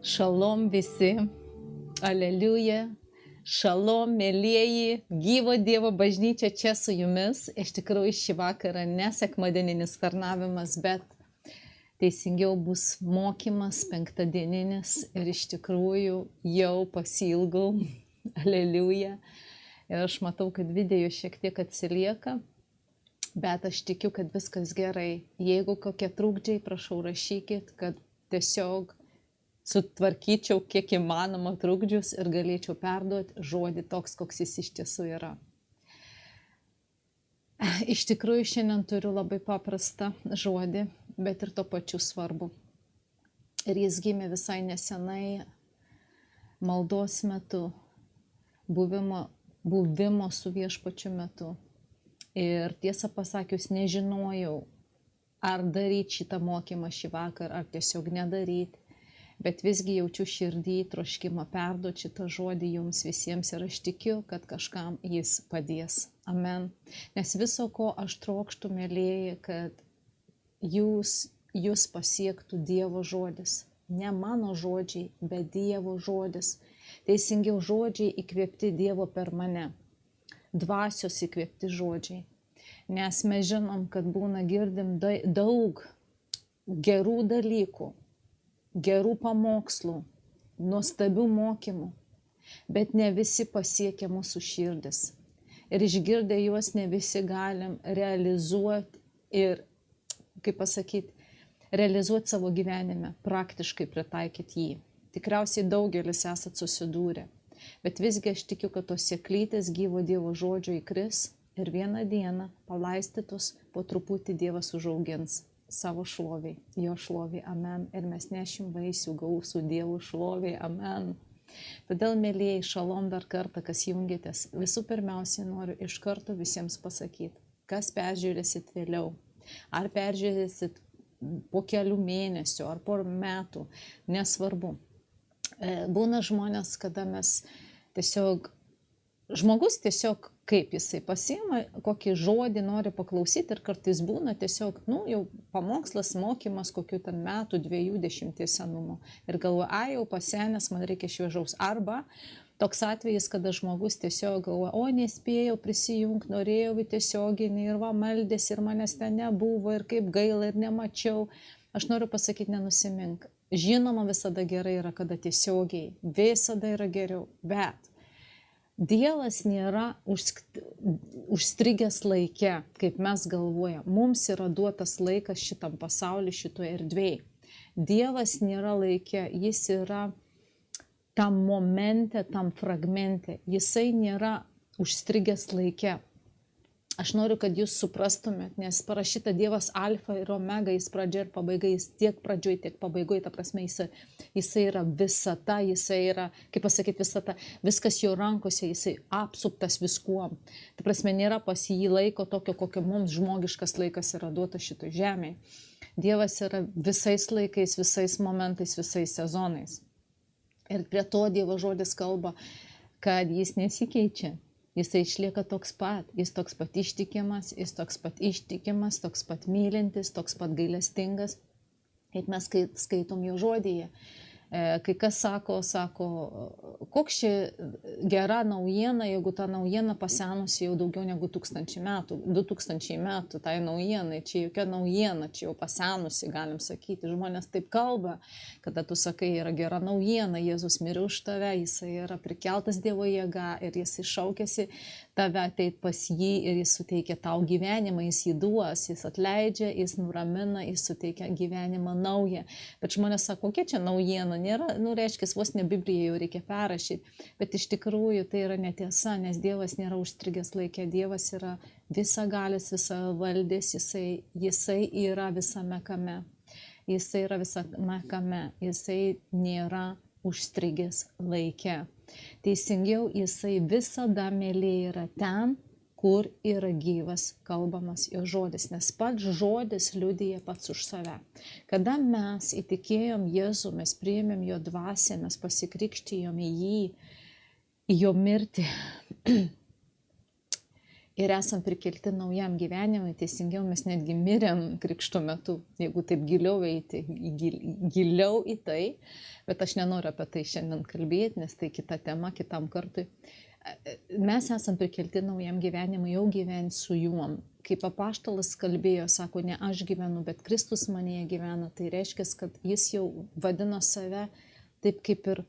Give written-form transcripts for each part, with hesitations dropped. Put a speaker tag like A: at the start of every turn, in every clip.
A: Šalom visi, aleliuja, šalom, mėlyjeji, gyvo Dievo bažnyčia čia su jumis. Iš tikrųjų šį vakarą ne sekmadieninis tarnavimas, bet teisingiau bus mokymas penktadieninis ir iš tikrųjų jau pasilgau, aleliuja. Ir aš matau, kad video šiek tiek atsilieka, bet aš tikiu, kad viskas gerai. Jeigu kokie trūkdžiai, prašau rašykit, kad tiesiog sutvarkyčiau kiek įmanoma trukdžius ir galėčiau perduoti žodį toks, koks jis iš tiesų yra. Iš tikrųjų, šiandien turiu labai paprastą žodį, bet ir to pačiu svarbu. Ir jis gimė visai nesenai maldos metu, buvimo su viešpačiu metu. Ir tiesą pasakius, nežinojau, ar daryti šitą mokymą šį vakar, ar tiesiog nedaryti. Bet visgi jaučiu širdį troškimą perduoti šitą žodį jums visiems ir aš tikiu, kad kažkam jis padės. Amen. Nes viso ko aš trokštu, mėlyjeji, kad jūs pasiektų Dievo žodis. Ne mano žodžiai, bet Dievo žodis. Teisingiau žodžiai įkvėpti Dievo per mane. Dvasios įkvėpti žodžiai. Nes mes žinom, kad girdim daug gerų dalykų, gerų pamokslų, nuostabių mokymų, bet ne visi pasiekia mūsų širdis. Ir išgirdę juos ne visi galim realizuoti ir, realizuoti savo gyvenime, praktiškai pritaikyti jį. Tikriausiai daugelis esat susidūrę, bet visgi aš tikiu, kad tos sėklytės gyvo Dievo žodžio įkris ir vieną dieną palaistytus po truputį Dievas užaugins savo šloviai, jo šloviai, amen. Ir mes nešim vaisių gausų Dievo šloviai, amen. Todėl, mėlyjeji, šalom dar kartą, kas jungiatės. Visų pirmiausiai noriu iš karto visiems pasakyti, kas peržiūrėsit vėliau. Ar peržiūrėsit po kelių mėnesių, ar po metų, nesvarbu. Būna žmonės, kada mes žmogus tiesiog, kaip jisai pasiima, kokį žodį nori paklausyti ir kartais būna tiesiog, jau pamokslas, mokymas kokių ten metų, 20 senumo. Ir galvoja, jau pasenęs, man reikia šviežaus. Arba toks atvejis, kada žmogus tiesiog galvoja, nespėjau prisijungti, norėjau į tiesioginį ir meldės ir manęs ten nebuvo ir kaip gaila ir nemačiau. Aš noriu pasakyti, nenusimink. Žinoma, visada gerai yra, kada tiesiogiai, visada yra geriau, bet Dievas nėra užstrigęs laike, kaip mes galvojame. Mums yra duotas laikas šitam pasauliu, šitoje erdvėje. Dievas nėra laike, jis yra tam momente, tam fragmente. Jisai nėra užstrigęs laike. Aš noriu, kad jūs suprastumėt, nes parašyta Dievas alfa ir omega, jis pradžia ir pabaiga, jis tiek pradžioj, tiek pabaigoje, ta prasme, jisai yra visata, jisai yra, kaip pasakyti, visata, viskas jo rankose, jisai apsuptas viskuom. Ta prasme, nėra pas jį laiko tokio, kokio mums žmogiškas laikas yra duotas šitoj žemėje. Dievas yra visais laikais, visais momentais, visais sezonais. Ir prie to Dievo žodis kalba, kad jis nesikeičia. Jisai išlieka toks pat, jis toks pat ištikimas, toks pat mylintis, toks pat gailestingas, kaip mes skaitom jo žodyje. Kai kas sako, koks čia gera naujiena, jeigu ta naujiena pasenusi jau daugiau negu 2000 metų, tai naujienai, čia jokia naujiena, čia jau pasenusi, galim sakyti. Žmonės taip kalba, kada tu sakai, yra gera naujiena, Jėzus mirė už tave, jisai yra prikeltas Dievo jėga ir jisai šaukėsi tave ateit pas jį ir jis suteikia tau gyvenimą, jis jį duos, jis atleidžia, jis nuramina, jis suteikia gyvenimą naują. Bet žmonės sako, kokia čia naujiena, nėra, reiškia, vos ne Bibliją jau reikia perrašyti, bet iš tikrųjų tai yra netiesa, nes Dievas nėra užstrigęs laikė, Dievas yra visagalis, visavaldis, jisai yra visame kame, jisai nėra užstrigęs laikė. Teisingiau, jisai visada, mėlyje, yra ten, kur yra gyvas kalbamas jo žodis, nes pats žodis liudija pats už save. Kada mes įtikėjom Jėzų, mes priėmėm jo dvasią, mes pasikrikštijom į jį, į jo mirtį, ir esam prikelti naujam gyvenimui, teisingiau mes netgi mirėm krikšto metu, jeigu taip giliau eiti, giliau į tai, bet aš nenoriu apie tai šiandien kalbėti, nes tai kita tema, kitam kartui. Mes esam prikelti naujam gyvenimui, jau gyventi su juom. Kaip apaštalas kalbėjo, sako, ne aš gyvenu, bet Kristus manėje gyvena, tai reiškia, kad jis jau vadino save taip kaip ir,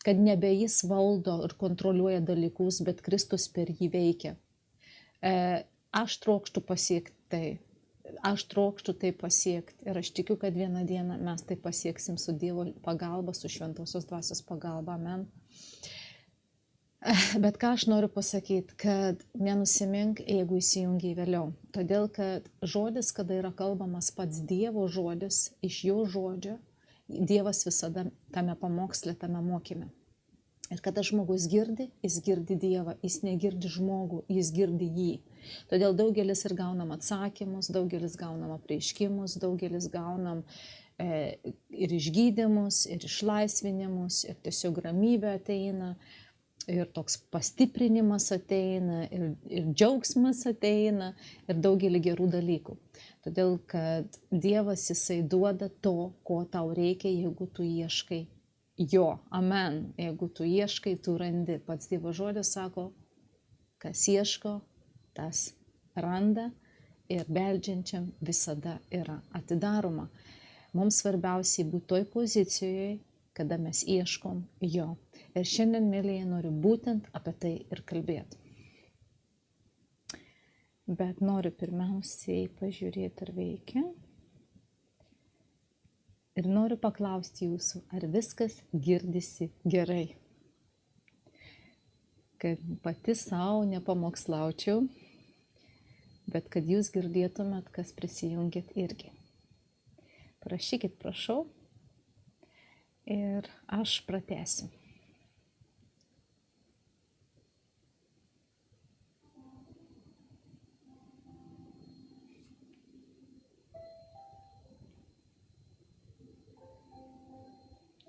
A: kad nebe jis valdo ir kontroliuoja dalykus, bet Kristus per jį veikia. Aš trokštu pasiekti tai, aš trokštu tai pasiekti ir aš tikiu, kad vieną dieną mes tai pasieksim su Dievo pagalba, su Šventosios Dvasios pagalba, amen. Bet ką aš noriu pasakyti, kad nenusimink, jeigu įsijungiai vėliau. Todėl, kad žodis, kada yra kalbamas pats Dievo žodis, iš jo žodžio, Dievas visada tame pamoksle, tame mokyme. Ir kada žmogus girdi, jis girdi Dievą, jis negirdi žmogų, jis girdi jį. Todėl daugelis ir gaunam atsakymus, daugelis gaunam apreiškimus, daugelis gaunam ir išgydymus, ir išlaisvinimus, ir tiesiog ramybė ateina, ir toks pastiprinimas ateina, ir džiaugsmas ateina, ir daugelį gerų dalykų. Todėl, kad Dievas jisai duoda to, ko tau reikia, jeigu tu ieškai jo, amen. Jeigu tu ieškai, tu randi. Pats Dievo žodis sako, kas ieško, tas randa ir beldžiančiam visada yra atidaroma. Mums svarbiausiai būti toj pozicijoje, kada mes ieškom jo. Ir šiandien, mėlyje, noriu būtent apie tai ir kalbėti. Bet noriu pirmiausiai pažiūrėti, ar veikia. Ir noriu paklausti jūsų, ar viskas girdisi gerai. Kad pati savo nepamokslaučiau, bet kad jūs girdėtumėt, kas prisijungėt irgi. Prašykit, prašau, ir aš pratęsiu.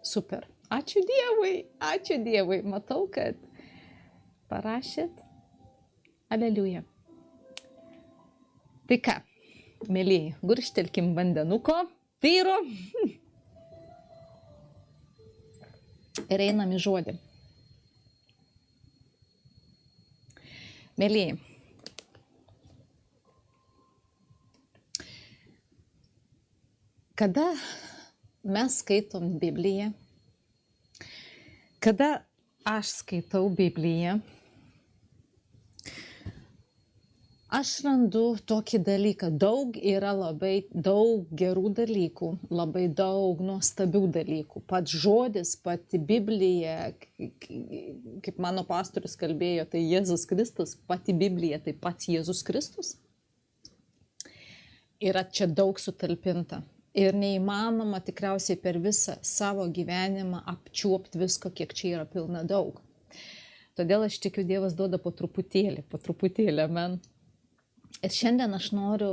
A: Super. Ačiū Dievui. Matau, kad parašėt. Aleliuja. Tai ką, mėlyji, gurštelkim vandenuko, tyro. Ir einam į žodį. Mėlyji. Kada mes skaitom Bibliją, kada aš skaitau Bibliją, aš randu tokį dalyką. Labai daug gerų dalykų, labai daug nuostabių dalykų. Pats žodis, pati Biblija, kaip mano pastorius kalbėjo, tai Jėzus Kristus, pati Biblija, tai pats Jėzus Kristus. Yra čia daug sutalpinta. Ir neįmanoma tikriausiai per visą savo gyvenimą apčiuopti visko, kiek čia yra pilna daug. Todėl aš tikiu, Dievas duoda po truputėlį, amen. Ir šiandien aš noriu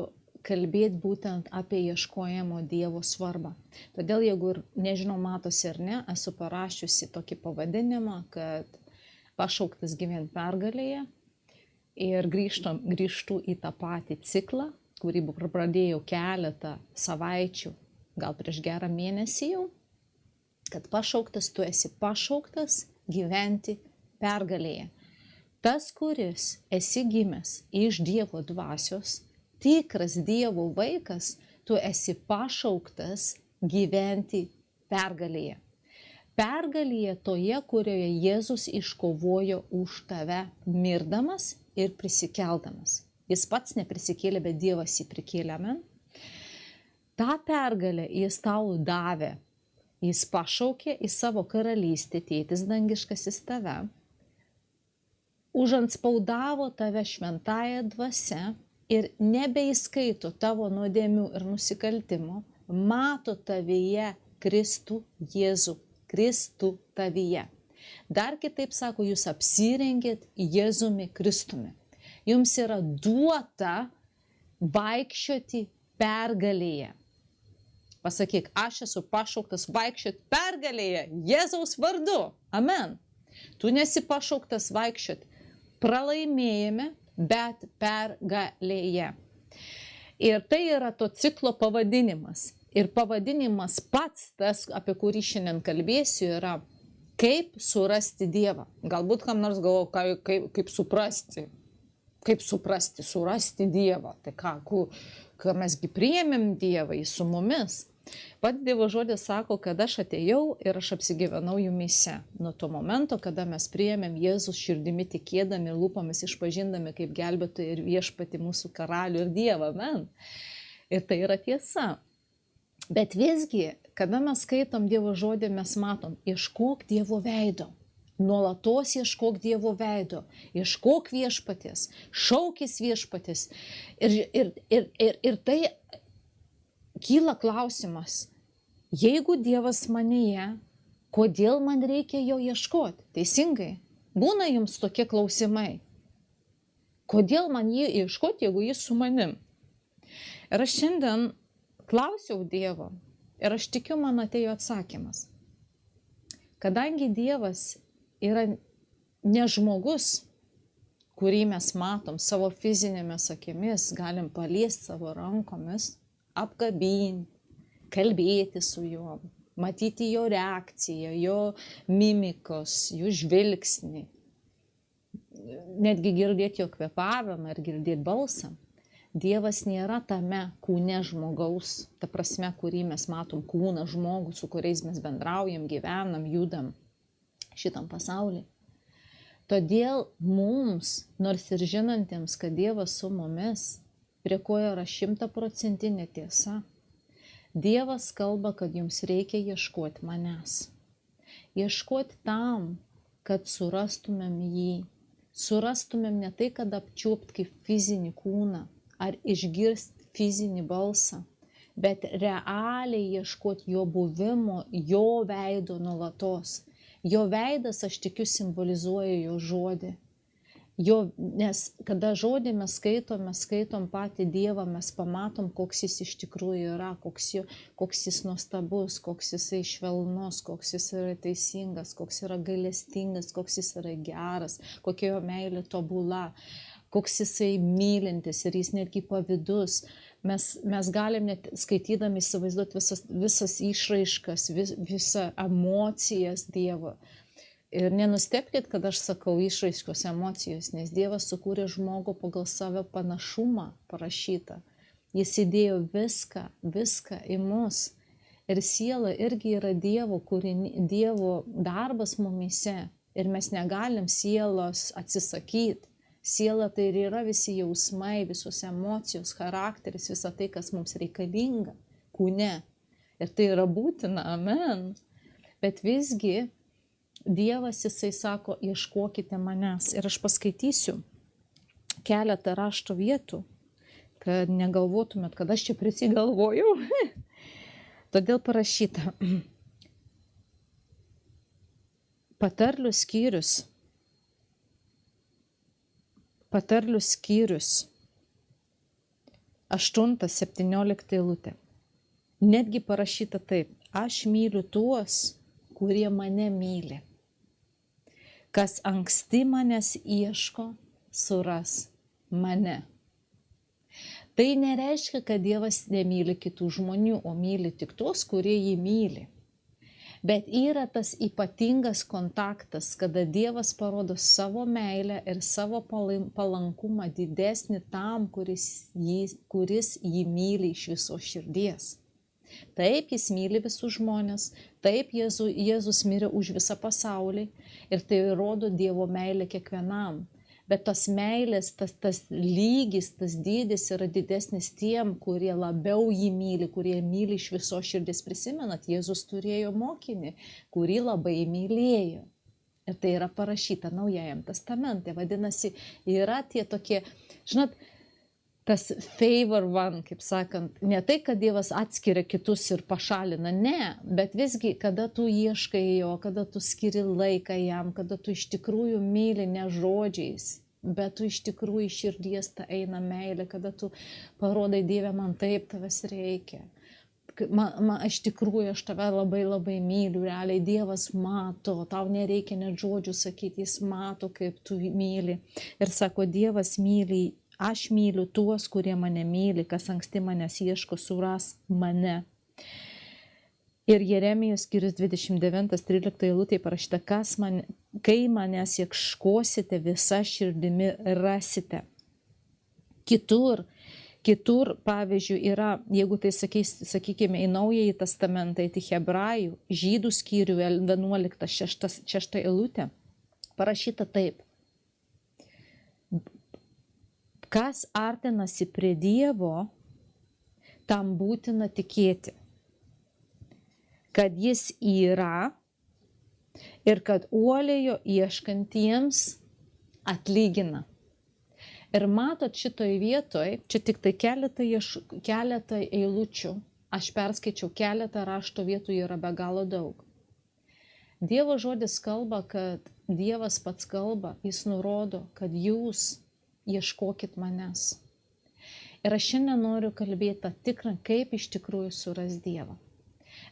A: kalbėti būtent apie ieškojimo Dievo svarbą. Todėl, jeigu ir nežinau, matosi ar ne, esu parašiusi tokį pavadinimą, kad pašauktas gyventi pergalėje, ir grįžtu į tą patį ciklą, kurį pradėjau keletą savaičių, gal prieš gerą mėnesį jau, kad pašauktas, tu esi pašauktas gyventi pergalėje. Tas, kuris esi gimęs iš Dievo dvasios, tikras Dievo vaikas, tu esi pašauktas gyventi pergalėje. Pergalėje toje, kurioje Jėzus iškovojo už tave mirdamas ir prisikeldamas. Jis pats neprisikėlė, bet Dievas jį prikėlė, amen. Ta pergalę jis tau davė. Jis pašaukė į savo karalystę, tėtis dangiškasis tave, užantspaudavo tave šventąja dvasia ir nebeįskaito tavo nuodėmių ir nusikaltimų, mato tavyje Kristų Jėzų, Kristų tavyje. Dar kitaip sako, jūs apsirengėt Jėzumi Kristumi. Jums yra duota vaikščioti pergalėje. Pasakyk, aš esu pašauktas vaikščioti pergalėje Jėzaus vardu. Amen. Tu nesi pašauktas vaikščioti pralaimėjime, bet pergalėje. Ir tai yra to ciklo pavadinimas. Ir pavadinimas pats, tas, apie kurį šiandien kalbėsiu, yra kaip surasti Dievą. Galbūt kam nors galvoja, kaip suprasti, surasti Dievą. Tai ką mesgi priėmėm Dievą, jis su mumis. Pats Dievo žodis sako, kad aš atėjau ir aš apsigyvenau jumyse. Nuo to momento, kada mes priėmėm Jėzus širdimi tikėdami ir lūpomis išpažindami kaip gelbėtoją ir viešpatį mūsų karalių ir Dievą. Amen. Ir tai yra tiesa. Bet visgi, kada mes skaitom Dievo žodį, mes matom, ieškok Dievo veido. Nuolatos ieškok Dievo veido. Ieškok viešpatės. Šaukis viešpatės. Ir tai kyla klausimas, jeigu Dievas manyje, kodėl man reikia jo ieškoti? Teisingai. Būna jums tokie klausimai. Kodėl man jį ieškoti, jeigu jis su manim? Ir aš šiandien klausiau Dievo ir aš tikiu, man atėjo atsakymas. Kadangi Dievas yra ne žmogus, kurį mes matom savo fizinėmis akimis, galim paliesti savo rankomis, apkabinti, kalbėti su juo, matyti jo reakciją, jo mimikos, jo žvilgsnį, netgi girdėti jo kvėpavimą ir girdėti balsą. Dievas nėra tame kūne žmogaus, ta prasme, kurį mes matom kūną žmogų, su kuriais mes bendraujam, gyvenam, judam šitam pasaulyje. Todėl mums, nors ir žinantiems, kad Dievas su mumis, prie ko yra 100% tiesa, Dievas kalba, kad jums reikia ieškoti manęs. Ieškoti tam, kad surastumėm jį. Surastumėm ne tai, kad apčiuopt kaip fizinį kūną, ar išgirsti fizinį balsą, bet realiai ieškoti jo buvimo, jo veido nuolatos. Jo veidas, aš tikiu, simbolizuoja jo žodį. Nes kada žodį mes skaitom patį Dievą, mes pamatom, koks jis iš tikrųjų yra, koks jis nuostabus, koks jisai švelnus, koks jis yra teisingas, koks yra gailestingas, koks jis yra geras, kokia jo meilė tobula, koks jisai mylintis ir jis netgi pavydus. Mes galim net skaitydami įsivaizduoti visas išraiškas, visą emocijas Dievo. Ir nenustebkit, kad aš sakau išraiškos emocijos, nes Dievas sukūrė žmogų pagal savo panašumą parašytą. Jis įdėjo viską į mus. Ir siela irgi yra Dievo darbas mumyse. Ir mes negalim sielos atsisakyti. Siela tai ir yra visi jausmai, visos emocijos, charakteris, visa tai, kas mums reikalinga kūne. Ir tai yra būtina, amen. Bet visgi Dievas, jisai sako, ieškokite manęs. Ir aš paskaitysiu keletą rašto vietų, kad negalvotumėt, kad aš čia prisigalvojau. Todėl parašyta. Patarlių skyrius, 8-17 eilutė. Netgi parašyta taip. Aš myliu tuos, kurie mane myli. Kas anksti manęs ieško, suras mane. Tai nereiškia, kad Dievas nemyli kitų žmonių, o myli tik tuos, kurie jį myli. Bet yra tas ypatingas kontaktas, kada Dievas parodo savo meilę ir savo palankumą didesnį tam, kuris jį myli iš viso širdies. Taip, jis myli visus žmonės, taip Jėzus mirė už visą pasaulį ir tai rodo Dievo meilę kiekvienam. Bet tas meilės, tas lygis, tas dydis yra didesnis tiem, kurie labiau jį myli, kurie myli iš viso širdies. Prisimenat, Jėzus turėjo mokinį, kurį labai mylėjo. Ir tai yra parašyta Naujajam testamente. Vadinasi, yra tie tokie, žinot, tas favor one, kaip sakant, ne tai, kad Dievas atskiria kitus ir pašalina, ne, bet visgi, kada tu ieškai jo, kada tu skiri laiką jam, kada tu iš tikrųjų myli ne žodžiais, bet tu iš tikrųjų iš širdies ta eina meilė, kada tu parodai, Dieve, man taip tavęs reikia. iš tikrųjų aš tave labai labai myliu, realiai Dievas mato, tau nereikia net žodžių sakyti, jis mato, kaip tu myli. Ir sako, Dievas myli, aš myliu tuos, kurie mane myli, kas anksti manęs ieško, suras mane. Ir Jeremijos skyrius 29:13 eilutė parašyta, kai manęs ieškosite visa širdimi rasite. Kitur, pavyzdžiui, yra, jeigu tai sakykime, į Naująjį Testamentą, į Hebrajų, Žydų skyrių 11:6 eilutė, parašyta taip. Kas artinasi prie Dievo, tam būtina tikėti, kad jis yra ir kad uoliai jo ieškantiems atlygina. Ir matot šitoj vietoj, čia tik tai keletą eilučių, aš perskaičiau keletą rašto vietų, yra be galo daug. Dievo žodis kalba, kad Dievas pats kalba, jis nurodo, kad jūs ieškokit manęs. Ir aš šiandien noriu kalbėti tikrą, kaip iš tikrųjų suras Dievą.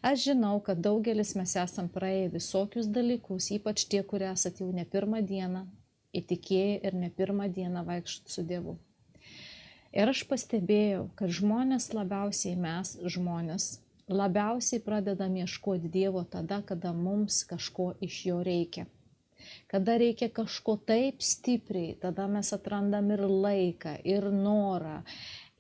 A: Aš žinau, kad daugelis mes esam praėję visokius dalykus, ypač tie, kurie esat jau ne pirmą dieną įtikėję ir ne pirmą dieną vaikščiot su Dievu. Ir aš pastebėjau, kad mes labiausiai pradedam ieškoti Dievo tada, kada mums kažko iš jo reikia. Kada reikia kažko taip stipriai, tada mes atrandam ir laiką, ir norą,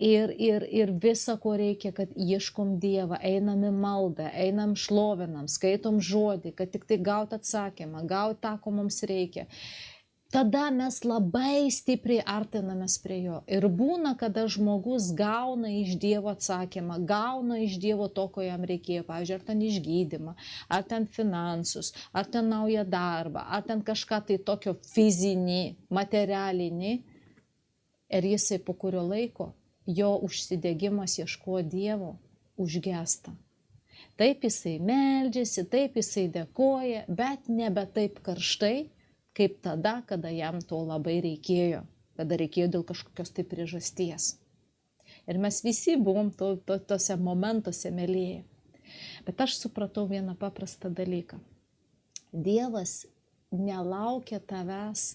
A: ir visa, ko reikia, kad ieškom Dievą, einam į maldą, einam šlovinam, skaitom žodį, kad tik tai gaut atsakymą, gaut tą, ko mums reikia. Tada mes labai stipriai artinamės prie jo. Ir būna, kada žmogus gauna iš Dievo atsakymą, gauna iš Dievo to, ko jam reikėjo. Pavyzdžiui, ar ten išgydymą, ar ten finansus, ar ten naują darbą, ar ten kažką tai tokio fizinį, materialinį. Ir jisai po kurio laiko, jo užsidegimas ieško Dievo užgesta. Taip jisai meldžiasi, taip jisai dėkoja, bet nebe taip karštai, kaip tada, kada jam to labai reikėjo, kada reikėjo dėl kažkokios tai priežasties. Ir mes visi buvom tose momentuose mylėję. Bet aš supratau vieną paprastą dalyką. Dievas nelaukia tavęs,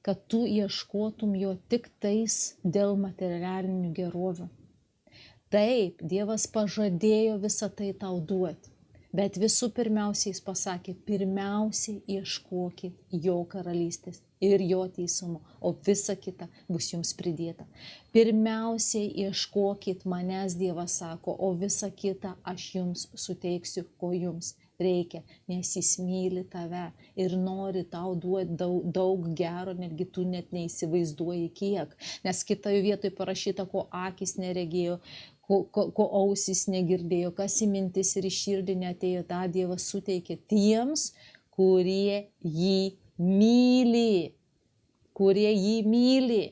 A: kad tu ieškotum jo tik tais dėl materialinių gerovių. Taip, Dievas pažadėjo visą tai tau duoti. Bet visų pirmiausiai jis pasakė, pirmiausiai ieškokit jo karalystės ir jo teisumo, o visa kita bus jums pridėta. Pirmiausiai ieškokit manęs, Dievas sako, o visa kita aš jums suteiksiu, ko jums reikia, nes jis myli tave ir nori tau duoti daug gero, netgi tu net neįsivaizduoji kiek. Nes kitoje vietoje parašyta, ko akis neregėjo, ko ausis negirdėjo, kas į mintis ir į širdį neatėjo, tą Dievas suteikė tiems, kurie jį myli. Kurie jį myli.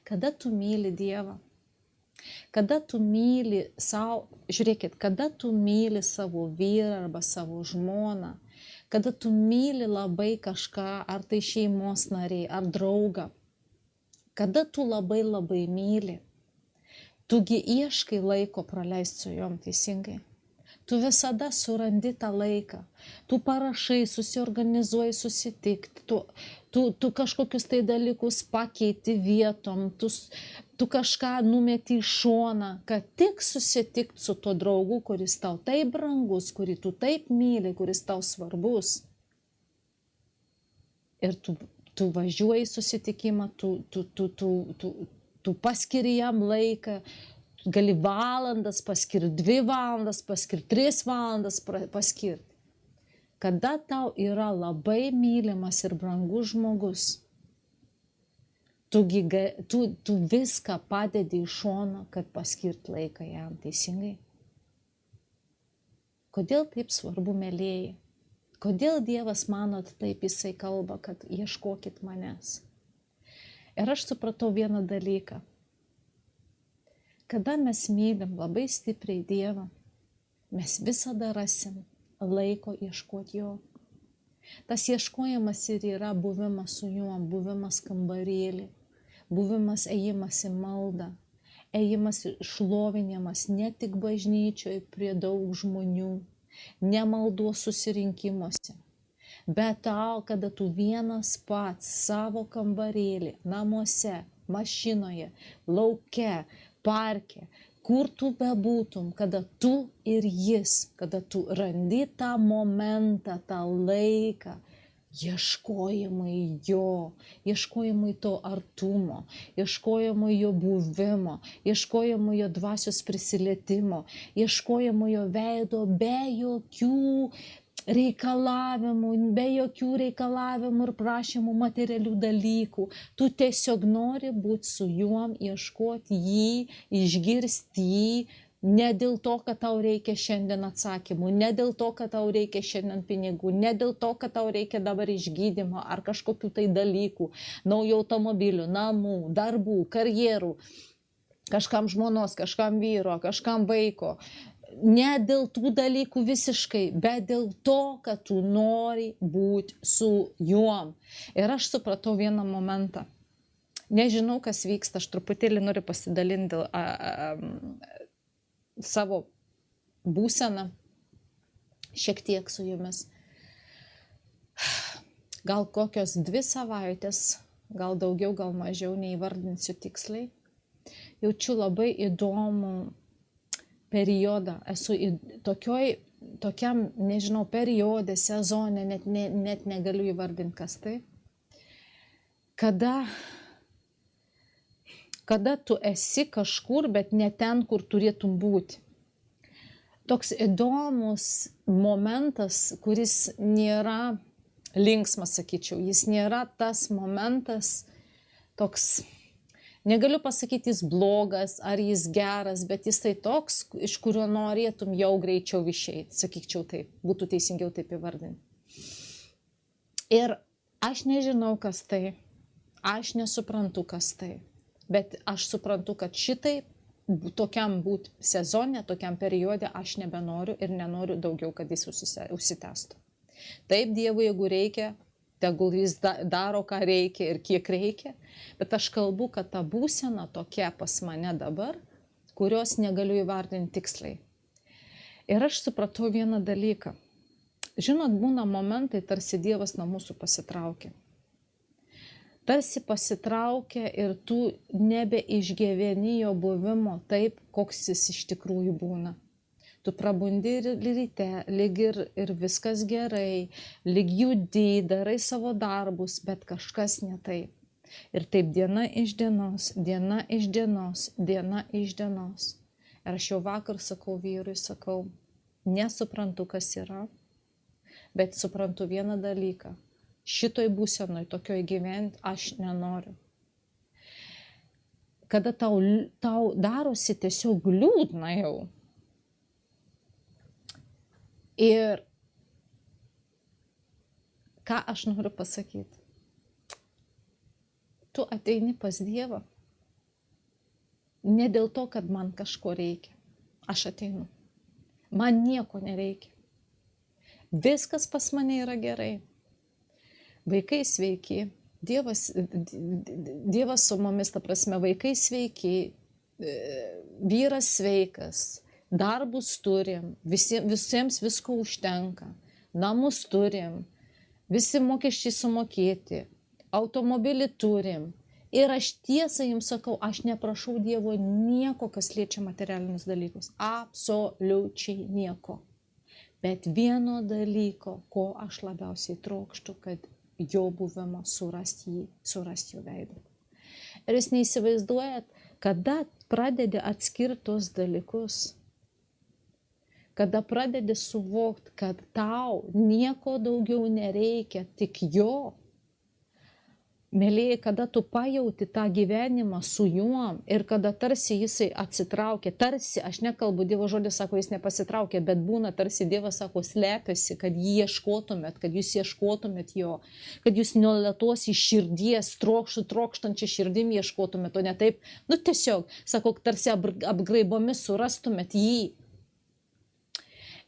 A: Kada tu myli Dievą? Kada tu myli žiūrėkit, kada tu myli savo vyrą arba savo žmoną, kada tu myli labai kažką, ar tai šeimos nariai, ar draugą, kada tu labai labai myli, tugi ieškai laiko praleisti su jom teisingai. Tu visada surandi tą laiką. Tu parašai, susiorganizuoji susitikti, tu kažkokius tai dalykus pakeiti vietom, tu kažką numeti į šoną, kad tik susitikti su tuo draugu, kuris tau taip brangus, kurį tu taip myli, kuris tau svarbus. Ir tu važiuoji į susitikimą, tu paskiri jam laiką, gali valandas paskirti, 2 valandas paskirti, 3 valandas paskirti. Kada tau yra labai mylimas ir brangus žmogus, tu viską padedi į šoną, kad paskirti laiką jam teisingai. Kodėl taip svarbu, mielieji? Kodėl Dievas manot taip jisai kalba, kad ieškokit manęs? Ir aš supratau vieną dalyką. Kada mes mylim labai stipriai Dievą, mes visada rasim laiko ieškoti jo. Tas ieškojimas ir yra buvimas su juo, buvimas kambarėlį, buvimas ėjimas į maldą, ėjimas šlovinimas ne tik bažnyčioje prie daug žmonių, ne maldos susirinkimuose, bet tau, kada tu vienas pats savo kambarėlį, namuose, mašinoje, lauke, parke, kur tu bebūtum, kada tu ir jis, kada tu randi tą momentą, tą laiką, ieškojimai jo, ieškojimai to artumo, ieškojimai jo buvimo, ieškojimai jo dvasios prisilietimo, ieškojimai jo veido be jokių reikalavimų, be jokių reikalavimų ir prašymų materialių dalykų. Tu tiesiog nori būti su juom, ieškoti jį, išgirsti jį, ne dėl to, kad tau reikia šiandien atsakymų, ne dėl to, kad tau reikia šiandien pinigų, ne dėl to, kad tau reikia dabar išgydymo ar kažkokių tai dalykų, naujų automobilių, namų, darbų, karjerų, kažkam žmonos, kažkam vyro, kažkam vaiko. Ne dėl tų dalykų visiškai, bet dėl to, kad tu nori būti su juom. Ir aš supratau vieną momentą. Nežinau, kas vyksta, aš truputėlį noriu pasidalinti savo būseną šiek tiek su jumis. Gal kokios 2 savaitės, gal daugiau, gal mažiau, neįvardinsiu tiksliai. Jaučiu labai įdomų periodą. Esu tokiam, nežinau, periode, sezone, net negaliu įvardinti, kas tai. Kada tu esi kažkur, bet ne ten, kur turėtum būti. Toks įdomus momentas, kuris nėra linksmas, sakyčiau. Jis nėra tas momentas toks, negaliu pasakyti, jis blogas ar jis geras, bet jis tai toks, iš kurio norėtum jau greičiau išeiti, sakyčiau taip, būtų teisingiau taip įvardinti. Ir aš nežinau, kas tai, aš nesuprantu, kas tai, bet aš suprantu, kad šitai tokiam būti sezone, tokiam periode aš nebenoriu ir nenoriu daugiau, kad jis užsitęstų. Taip, Dievui, jeigu reikia, tegul jis daro, ką reikia ir kiek reikia, bet aš kalbu, kad ta būsena tokia pas mane dabar, kurios negaliu įvardinti tiksliai. Ir aš supratau vieną dalyką. Žinot, būna momentai, tarsi Dievas nuo mūsų pasitraukia. Tarsi pasitraukia ir tu nebeišgyveni jo buvimo taip, koks jis iš tikrųjų būna. Tu prabundi ryte, lyg ir viskas gerai, lyg judi, darai savo darbus, bet kažkas ne taip. Ir taip diena iš dienos, diena iš dienos, diena iš dienos. Ir aš jau vakar sakau vyrui, nesuprantu, kas yra, bet suprantu vieną dalyką. Šitoj būsenoj, tokioj gyventi aš nenoriu. Kada tau darosi tiesiog liūdna jau. Ir ką aš noriu pasakyti? Tu ateini pas Dievą ne dėl to, kad man kažko reikia. Aš ateinu. Man nieko nereikia. Viskas pas mane yra gerai. Vaikai sveiki. Dievas su mumis, ta prasme, vaikai sveiki. Vyras sveikas. Darbus turim, visiems visko užtenka, namus turim, visi mokesčiai sumokėti, automobilį turim. Ir aš tiesą jums sakau, aš neprašau Dievo nieko, kas liečia materialinius dalykus. Absoliučiai nieko. Bet vieno dalyko, ko aš labiausiai trokštu, kad jo buvimo surasti jo veidą. Ir jūs neįsivaizduojat, kada pradedi atskirti tos dalykus, kada pradedi suvokti, kad tau nieko daugiau nereikia, tik jo. Mėlyje, kada tu pajauti tą gyvenimą su juom ir kada tarsi jisai atsitraukia, tarsi, aš nekalbu, Dievo žodis sako, jis nepasitraukia, bet būna tarsi Dievas sako, slepiasi, kad jį ieškotumėt, kad jūs ieškotumėt jo, kad jūs nuolatos iš širdies, trokštančią širdim ieškotumėt, o ne taip, tiesiog, sako, tarsi apgraibomis surastumėt jį.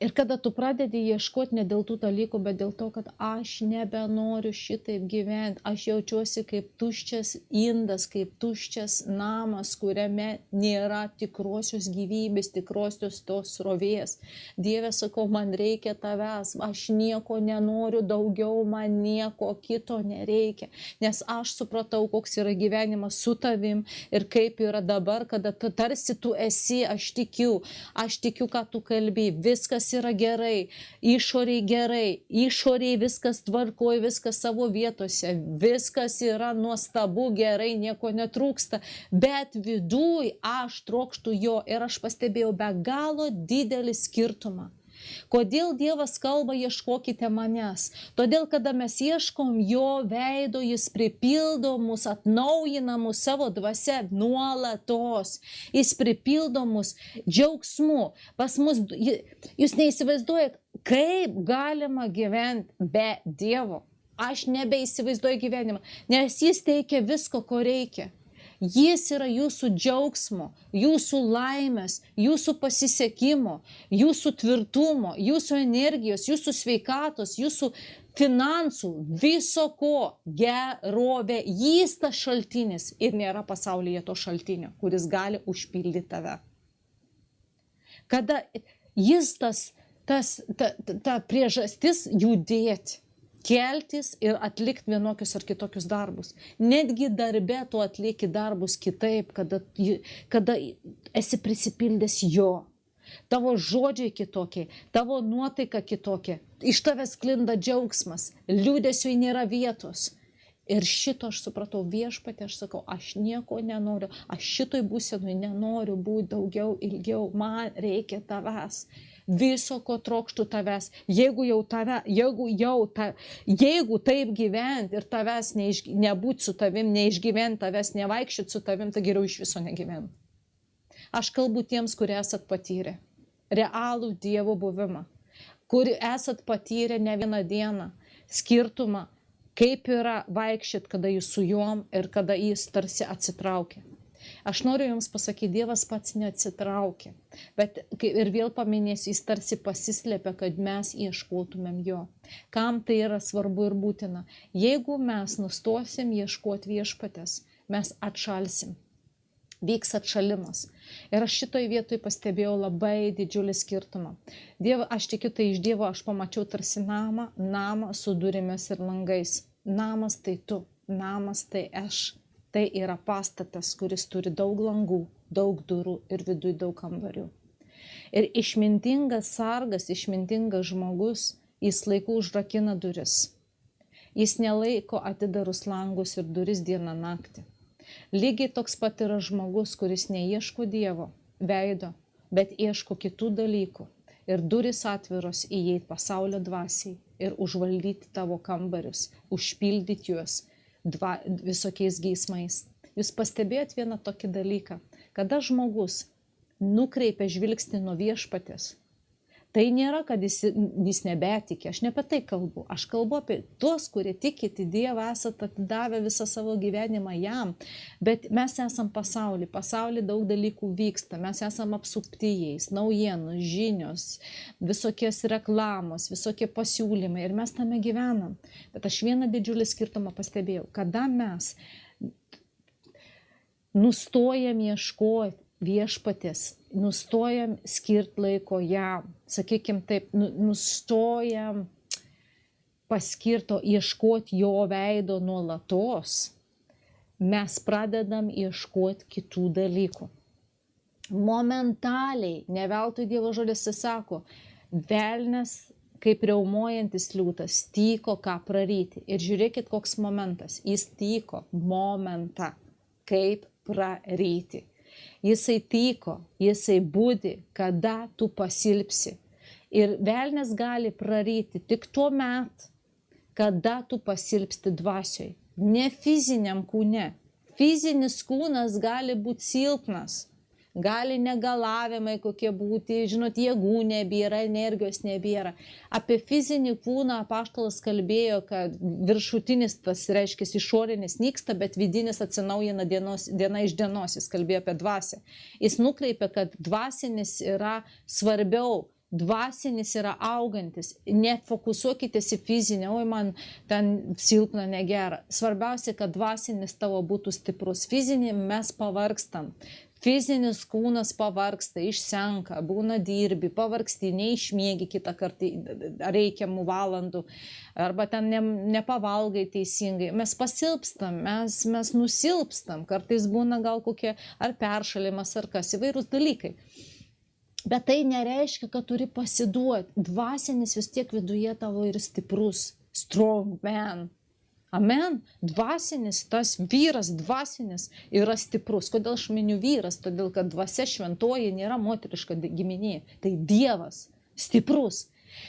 A: Ir kada tu pradedi ieškoti ne dėl tų dalykų, bet dėl to, kad aš nebenoriu šitaip gyventi, aš jaučiuosi kaip tuščias indas, kaip tuščias namas, kuriame nėra tikrosios gyvybės, tikrosios tos srovės. Dieve, sakau, man reikia tavęs, aš nieko nenoriu daugiau, man nieko kito nereikia, nes aš supratau, koks yra gyvenimas su tavim ir kaip yra dabar, kada tarsi tu esi, aš tikiu, ką tu kalbi, viskas yra gerai, išoriai viskas tvarkoj, viskas savo vietose, viskas yra nuostabu, gerai, nieko netrūksta, bet viduj aš trokštu jo ir aš pastebėjau be galo didelį skirtumą. Kodėl Dievas kalba, ieškokite manęs? Todėl, kada mes ieškom jo veido, jis pripildo mus, atnaujina mus savo dvasia nuolatos. Jis pripildo mus džiaugsmu. Pas mus, jūs neįsivaizduojat, kaip galima gyventi be Dievo. Aš nebeįsivaizduoju gyvenimą, nes jis teikia visko, ko reikia. Jis yra jūsų džiaugsmo, jūsų laimės, jūsų pasisekimo, jūsų tvirtumo, jūsų energijos, jūsų sveikatos, jūsų finansų, viso ko gerovė. Jis tas šaltinis ir nėra pasaulyje to šaltinio, kuris gali užpildyti tave. Kada jis ta priežastis judėti, keltis ir atlikti vienokius ar kitokius darbus. Netgi darbe tu atlieki darbus kitaip, kada esi prisipildęs jo. Tavo žodžiai kitokie, tavo nuotaika kitokia, iš tavęs sklinda džiaugsmas, liūdesiui nėra vietos. Ir šito aš supratau, Viešpatie, aš sakau, aš nieko nenoriu, aš šitoj būsenui nenoriu būti daugiau, ilgiau, man reikia tavęs. Viso, ko trokštų tavęs, jeigu taip gyventi ir tavęs nebūti su tavim, neišgyventi tavęs, nevaikščioti su tavim, tai geriau iš viso negyventi. Aš kalbu tiems, kurie esat patyrę realų Dievo buvimą, kurie esat patyrę ne vieną dieną skirtumą, kaip yra vaikščioti, kada jūs su juom ir kada jis tarsi atsitraukia. Aš noriu jums pasakyti, Dievas pats neatsitraukia, bet ir vėl paminėsiu, jis tarsi pasislėpia, kad mes ieškotumėm jo. Kam tai yra svarbu ir būtina? Jeigu mes nustosim ieškoti Viešpatės, mes atšalsim. Vyks atšalimas. Ir aš šitoj vietoj pastebėjau labai didžiulį skirtumą. Aš tikiu, tai iš Dievo aš pamačiau tarsi namą su durimis ir langais. Namas tai tu, namas tai aš. Tai yra pastatas, kuris turi daug langų, daug durų ir viduj daug kambarių. Ir išmintingas sargas, išmintingas žmogus, jis laiku užrakina duris. Jis nelaiko atidarus langus ir duris dieną naktį. Lygiai toks pat yra žmogus, kuris neieško Dievo veido, bet ieško kitų dalykų. Ir duris atviros įeiti pasaulio dvasiai ir užvaldyti tavo kambarius, užpildyti juos visokiais geismais. Jūs pastebėjot vieną tokį dalyką, kada žmogus nukreipia žvilgsnį nuo Viešpatės, tai nėra, kad jis nebetikė, aš ne apie tai kalbu, aš kalbu apie tuos, kurie tikite Dievą, esate atidavę visą savo gyvenimą jam, bet mes esam pasauly daug dalykų vyksta, mes esam apsupti jais, naujienos, žinios, visokios reklamos, visokie pasiūlymai ir mes tame gyvenam. Bet aš vieną didžiulį skirtumą pastebėjau, kada mes nustojam ieškoti Viešpatės, nustojam skirti laiko jam, sakykim taip, nustojam paskirto ieškoti jo veido nuolatos, mes pradedam ieškoti kitų dalykų. Momentaliai, ne veltui Dievo žodis sako, velnias kaip riaumojantis liūtas tyko ką praryti. Ir žiūrėkit, koks momentas, jis tyko momentą, kaip praryti. Jisai tyko, jisai būdi, kada tu pasilpsi. Ir velnias gali praryti tik tuo metu, kada tu pasilpsti dvasioj, ne fiziniam kūne. Fizinis kūnas gali būti silpnas, gali negalavimai kokie būti, žinot, jėgų nebėra, energijos nebėra. Apie fizinį kūną apaštalas kalbėjo, kad viršutinis, tas reiškia išorinis nyksta, bet vidinis atsinaujina diena iš dienos, jis kalbėjo apie dvasią. Jis nukreipia, kad dvasinis yra svarbiau Dvasinis yra augantis. Nefokusuokitės į fizinę, oi man ten silpna, negera. Svarbiausia, kad dvasinis tavo būtų stiprus. Fizinį mes pavargstam. Fizinis kūnas pavargsta, išsenka, būna dirbi, pavargsti, neišmiegi kitą kartą reikiamų valandų, arba ten nepavalgai teisingai. Mes pasilpstam, mes nusilpstam, kartais būna gal kokie ar peršalimas, ar kas, įvairūs dalykai. Bet tai nereiškia, kad turi pasiduoti. Dvasinis vis tiek viduje tavo ir stiprus, strong man. Amen. Dvasinis, tas vyras dvasinis yra stiprus. Kodėl aš miniu vyras? Todėl, kad dvasia šventoji nėra moteriška giminė. Tai Dievas stiprus.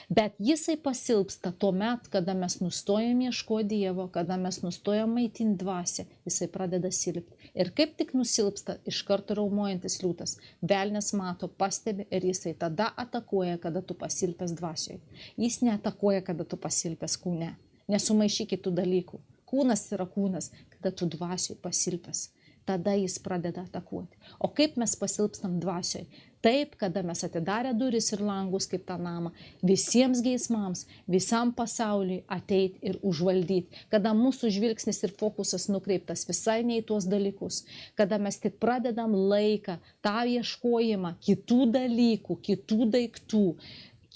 A: Bet jisai pasilpsta tuomet, kada mes nustojam ieškoti Dievo, kada mes nustojam maitinti dvasią, jisai pradeda silpti. Ir kaip tik nusilpsta, iš karto raumojantis liūtas. Velnias mato, pastebi ir jisai tada atakuoja, kada tu pasilpęs dvasioje. Jis neatakuoja, kada tu pasilpęs kūne. Nesumaišykit tų dalykų. Kūnas yra kūnas, kada tu dvasioj pasilpęs. Tada jis pradeda atakuoti. O kaip mes pasilpstam dvasioj? Taip, kada mes atidarę duris ir langus kaip tą namą, visiems geismams, visam pasauliui ateit ir užvaldyti. Kada mūsų žvilgsnis ir fokusas nukreiptas visai ne į tuos dalykus. Kada mes tik pradedam laiką, tą ieškojimą kitų dalykų, kitų daiktų,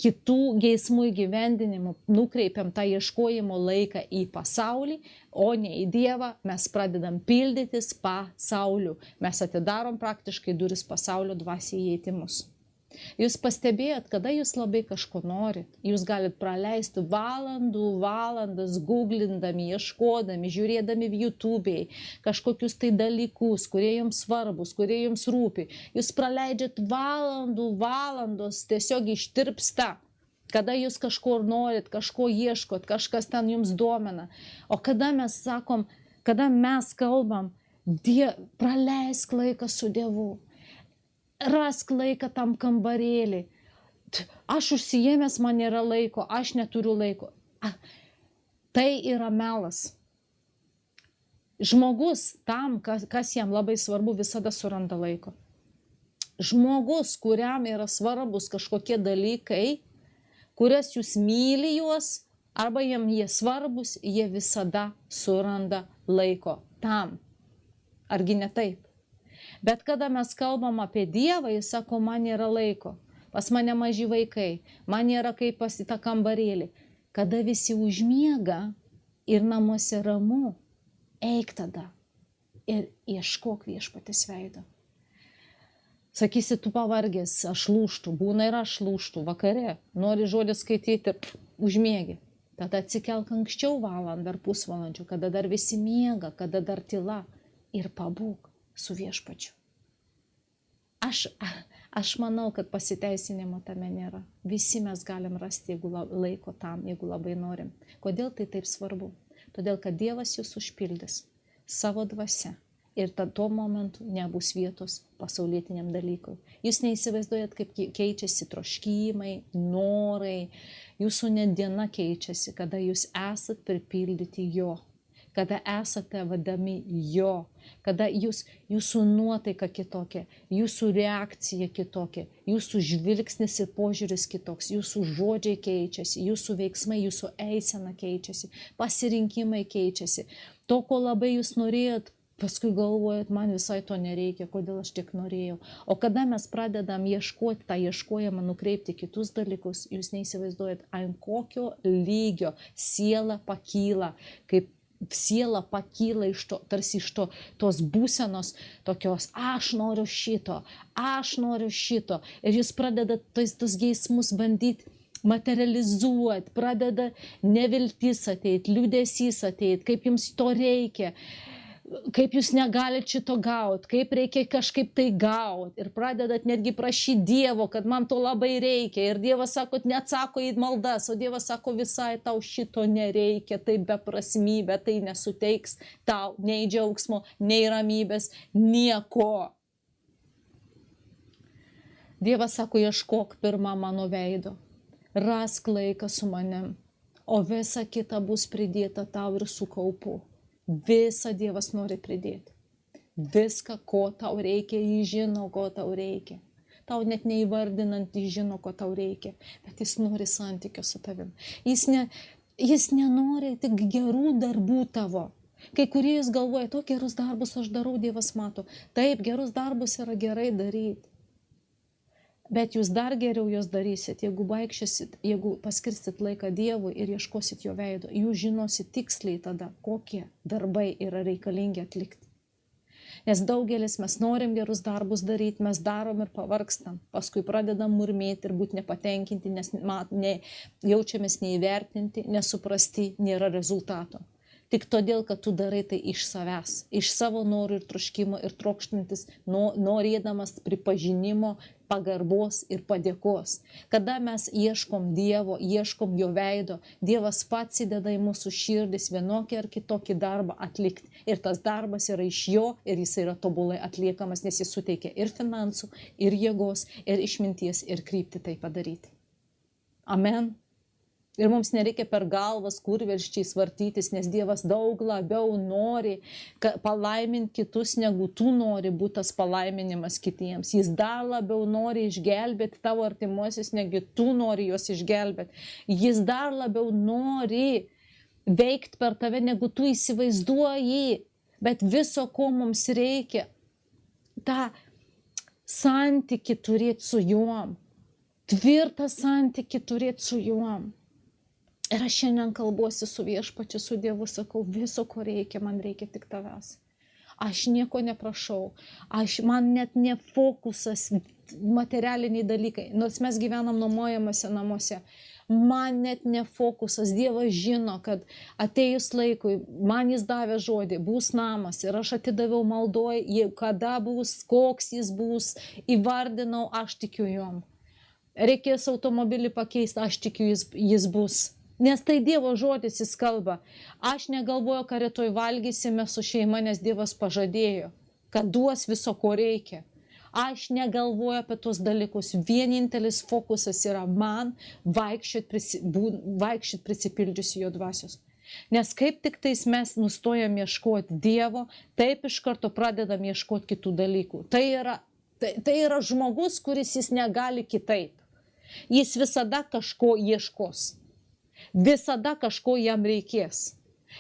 A: kitų geismų įgyvendinimų, nukreipiam tą ieškojimo laiką į pasaulį, o ne į Dievą, mes pradedam pildytis pasauliu. Mes atidarom praktiškai duris pasaulio dvasiai įeiti mus. Jūs pastebėjot, kada jūs labai kažko norit, jūs galit praleisti valandas googlindami, ieškodami, žiūrėdami YouTube'ai, kažkokius tai dalykus, kurie jums svarbus, kurie jums rūpi. Jūs praleidžiat valandos tiesiog ištirpsta, kada jūs kažko norit, kažko ieškot, kažkas ten jums domina. O kada mes sakom, kada mes kalbam, praleisk laiką su Dievu. Rask laiką tam kambarėlį. Aš užsiėmęs, man nėra laiko, aš neturiu laiko. Tai yra melas. Žmogus tam, kas jam labai svarbu, visada suranda laiko. Žmogus, kuriam yra svarbus kažkokie dalykai, kurias jūs myli juos, arba jam jie svarbus, jie visada suranda laiko tam. Argi ne taip? Bet kada mes kalbam apie Dievą, jis sako, man nėra laiko, pas mane maži vaikai, man nėra kaip pas į tą kambarėlį. Kada visi užmiega ir namuose ramu, eik tada ir ieškok Viešpaties veido. Sakysi, tu pavargęs, aš lūžtu, būna ir aš lūžtu vakare, nori žodį skaityti, užmiegi. Tada atsikelk anksčiau valandą ar pusvalandžių, kada dar visi miega, kada dar tyla ir pabūk su Viešpačiu. Aš manau, kad pasiteisinimo tame nėra. Visi mes galim rasti, jeigu laiko tam, jeigu labai norim. Kodėl tai taip svarbu? Todėl, kad Dievas jūs užpildys savo dvasia ir tuo momentu nebus vietos pasaulietiniam dalykui. Jūs neįsivaizduojat, kaip keičiasi troškimai, norai, jūsų net diena keičiasi, kada jūs esat pripildyti Jo. Kada esate vadami Jo, kada jūsų nuotaika kitokia, jūsų reakcija kitokia, jūsų žvilgsnis ir požiūris kitoks, jūsų žodžiai keičiasi, jūsų veiksmai, jūsų eisena keičiasi, pasirinkimai keičiasi. To, ko labai jūs norėjot, paskui galvojat, man visai to nereikia, kodėl aš tiek norėjau. O kada mes pradedam ieškoti, tą ieškojimą nukreipti kitus dalykus, jūs neįsivaizduojat, ant kokio lygio siela pakyla, kaip siela pakyla tarsi iš tos būsenos tokios, aš noriu šito. Ir jūs pradedat tos geismus bandyti materializuoti, pradeda neviltis ateit, liūdesys ateit, kaip jums to reikia, kaip jūs negalite šito gauti, kaip reikia kažkaip tai gauti. Ir pradedat netgi prašyti Dievo, kad man to labai reikia. Ir Dievas sako, neatsako į maldas, o Dievas sako, visai tau šito nereikia, tai beprasmybė, tai nesuteiks tau nei džiaugsmo, nei ramybės, nieko. Dievas sako, ieškok pirmą mano veido, rask laiką su manim, o visa kita bus pridėta tau ir su kaupu. Visą Dievas nori pridėti. Viską, ko tau reikia, jis žino, ko tau reikia. tau net neįvardinant, jis žino, ko tau reikia, bet jis nori santykio su tavim. Jis nenori tik gerų darbų tavo. Kai kurie jūs galvoja, to gerus darbus aš darau, Dievas mato. Taip, gerus darbus yra gerai daryti. Bet jūs dar geriau jos darysit, jeigu vaikščiosit, jeigu paskirsit laiką Dievui ir ieškosit jo veido. Jūs žinosit tiksliai tada, kokie darbai yra reikalingi atlikti. Nes daugelis mes norim gerus darbus daryti, mes darom ir pavargstam. Paskui pradedam murmėti ir būti nepatenkinti, nes jaučiamės neįvertinti, nesuprasti, nėra rezultato. Tik todėl, kad tu darai tai iš savęs, iš savo norų ir troškimo ir trokštantis, norėdamas pripažinimo, pagarbos ir padėkos. Kada mes ieškom Dievo, ieškom jo veido, Dievas pats įdeda į mūsų širdis vienokį ar kitokį darbą atlikti. Ir tas darbas yra iš jo ir jis yra tobulai atliekamas, nes jis suteikia ir finansų, ir jėgos, ir išminties, ir kryptį tai padaryti. Amen. Ir mums nereikia per galvas kurvelščiais vartytis, nes Dievas daug labiau nori palaiminti kitus, negu tu nori būti tas palaiminimas kitiems. Jis dar labiau nori išgelbėti tavo artimuosius, negu tu nori juos išgelbėti. Jis dar labiau nori veikti per tave, negu tu įsivaizduoji. Bet viso, ko mums reikia, tą santykį turėti su juom. Tvirtą santykį turėti su juom. Ir aš šiandien kalbuosi su viešpačiu, su Dievu, sakau, viso, ko reikia, man reikia tik tavęs. Aš nieko neprašau, man net ne fokusas, materialiniai dalykai, nors mes gyvenam nuomojamose namuose, man net ne fokusas, Dievas žino, kad atėjus laikui, man jis davė žodį, bus namas ir aš atidaviau maldoj, kada bus, koks jis bus, įvardinau, aš tikiu jom. Reikės automobilį pakeisti, aš tikiu jis bus. Nes tai Dievo žodis, jis kalba. Aš negalvoju, ką rytoj valgysime su šeima, nes Dievas pažadėjo, kad duos viso, ko reikia. Aš negalvoju apie tos dalykus. Vienintelis fokusas yra man vaikščiot prisipildžiusi jo dvasios. Nes kaip tik tais mes nustojam ieškoti Dievo, taip iš karto pradedam ieškoti kitų dalykų. Tai yra žmogus, kuris jis negali kitaip. Jis visada kažko ieškos. Visada kažko jam reikės.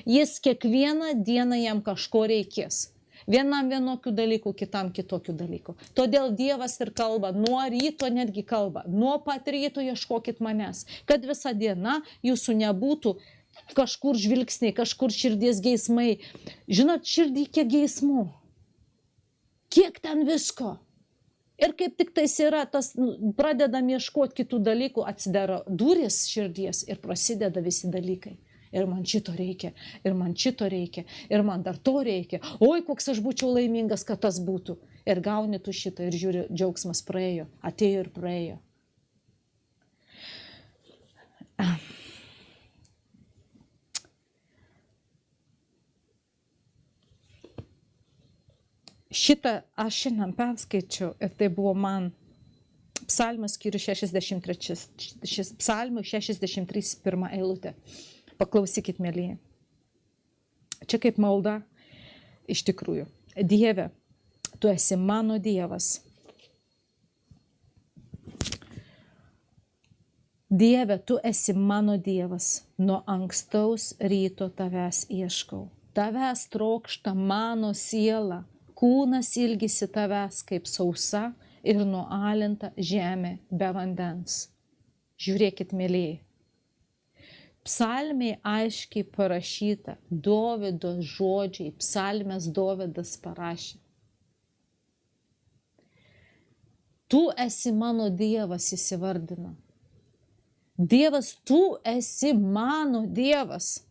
A: Jis kiekvieną dieną jam kažko reikės. Vienam vienokių dalykų, kitam kitokių dalykų. Todėl Dievas ir kalba, nuo ryto netgi kalba, nuo pat ryto ieškokit manęs, kad visa diena jūsų nebūtų kažkur žvilgsniai, kažkur širdies geismai. Žinot, širdį kiek geismų, kiek ten visko. Ir kaip tik tais yra, pradedam ieškoti kitų dalykų, atsidaro durys širdies ir prasideda visi dalykai. Ir man šito reikia, ir man šito reikia, ir man dar to reikia. Oi, koks aš būčiau laimingas, kad tas būtų. Ir gauni tu šitą ir žiūri, džiaugsmas praėjo, atėjo ir praėjo. Šitą aš šiandien perskaičiau ir tai buvo man psalmės skyrius 63, psalmų 63, pirma eilutė. Paklausykit, mėlyje. Čia kaip malda iš tikrųjų. Dieve, tu esi mano Dievas. Dieve, tu esi mano Dievas. Nuo ankstaus ryto tavęs ieškau. Tavęs trokšta mano siela. Kūnas ilgisi tavęs kaip sausa ir nualinta žemė be vandens. Žiūrėkit, mėlyje. Psalmėje aiškiai parašyta, Dovydo žodžiai, psalmės Dovydas parašė. Tu esi mano Dievas, jis įvardina. Dievas, tu esi mano Dievas.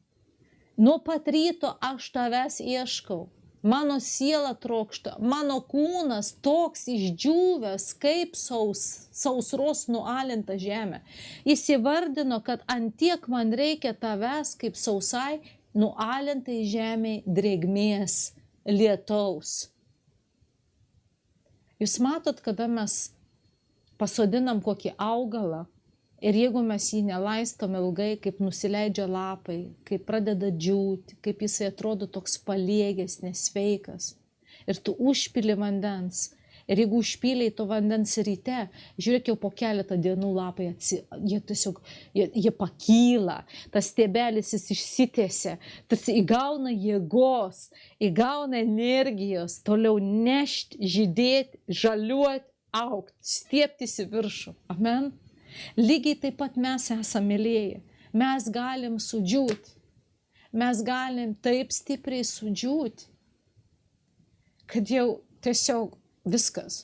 A: Nuo pat ryto aš tavęs ieškau. Mano siela trokšta, mano kūnas toks išdžiūvęs kaip sausros nualinta žemė. Jis įvardino, kad antiek man reikia tavęs kaip sausai nualintai žemėj drėgmės, lietaus. Jūs matot, kada mes pasodinam kokį augalą ir jeigu mes jį nelaistom ilgai, kaip nusileidžia lapai, kaip pradeda džiūti, kaip jisai atrodo toks paliegęs, nesveikas, ir tu užpili vandens Ir jeigu užpyliai to vandens ryte, žiūrėk, jau po keletą dienų lapai, jie tiesiog, jie pakyla, tas stiebelis jis išsitėsia, tas įgauna jėgos, įgauna energijos, toliau nešti, žydėti, žaliuoti, augti, stieptis į viršų. Amen. Lygiai taip pat mes esame mylėjai. Mes galim sudžiūti. Mes galim taip stipriai sudžiūti, kad jau tiesiog viskas.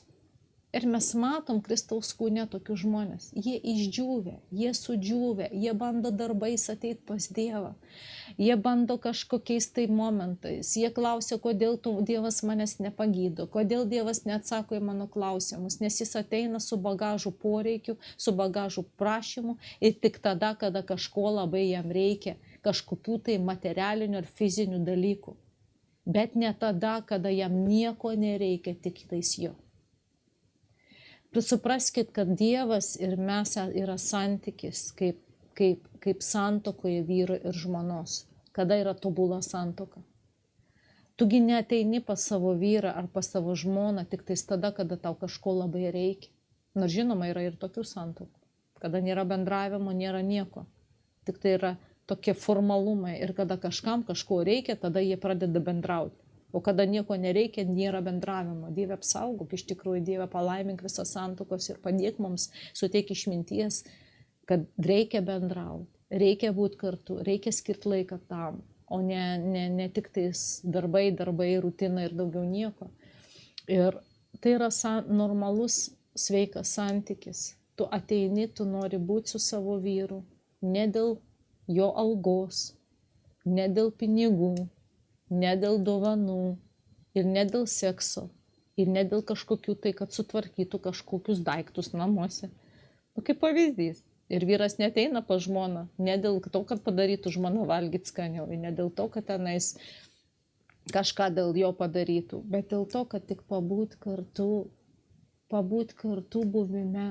A: Ir mes matom Kristaus kūne tokius žmonės. Jie išdžiūvę, jie sudžiūvę, jie bando darbais ateiti pas Dievą. Jie bando kažkokiais tai momentais. Jie klausia, kodėl Dievas manęs nepagydo, kodėl Dievas neatsako į mano klausimus, nes jis ateina su bagažu poreikiu, su bagažu prašymu ir tik tada, kada kažko labai jam reikia, kažkokių tai materialinių ar fizinių dalykų. Bet ne tada, kada jam nieko nereikia, tik tais jo. Supraskit, kad Dievas ir mes yra santykis, kaip santuokoje vyro ir žmonos, kada yra tobula santuoka. Tugi neateini pas savo vyrą ar pas savo žmoną tik tais tada, kada tau kažko labai reikia. Nors žinoma, yra ir tokių santuokų, kada nėra bendravimo, nėra nieko. Tik tai yra tokie formalumai ir kada kažkam kažko reikia, tada jie pradeda bendrauti. O kada nieko nereikia, nėra bendravimo. Dieve apsaugok, iš tikrųjų, Dieve palaimink visas santuokos ir padėk mums, suteik išminties, kad reikia bendrauti, reikia būti kartu, reikia skirti laiką tam, o ne tik tais darbai, rutina ir daugiau nieko. Ir tai yra normalus, sveikas santykis. Tu ateini, tu nori būti su savo vyru, ne dėl jo algos, ne dėl pinigų, ne dėl dovanų ir ne dėl sekso ir ne dėl kažkokių tai, kad sutvarkytų kažkokius daiktus namuose. Kaip pavyzdys. Ir vyras neteina pas žmoną, ne dėl to, kad padarytų žmoną valgyti skaniau, ne dėl to, kad tenais kažką dėl jo padarytų, bet dėl to, kad tik pabūt kartu buvime,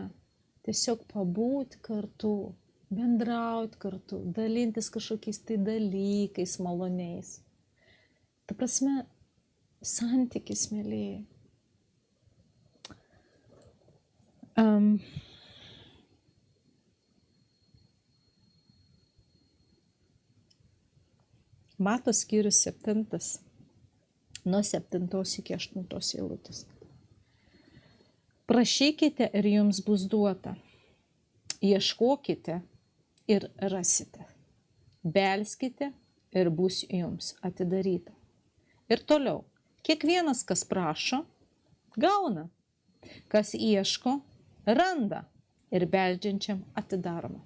A: tiesiog pabūt kartu, bendrauti kartu, dalintis kažkokiais tai dalykais maloniais. Ta prasme, santykis, mėlyje. Mato skyrius 7, nuo 7 iki 8 eilutės. Prašykite ir jums bus duota. Ieškokite ir rasite. Belskite ir bus jums atidaryta. Ir toliau, kiekvienas, kas prašo, gauna, kas ieško, randa ir beldžiančiam atidaroma.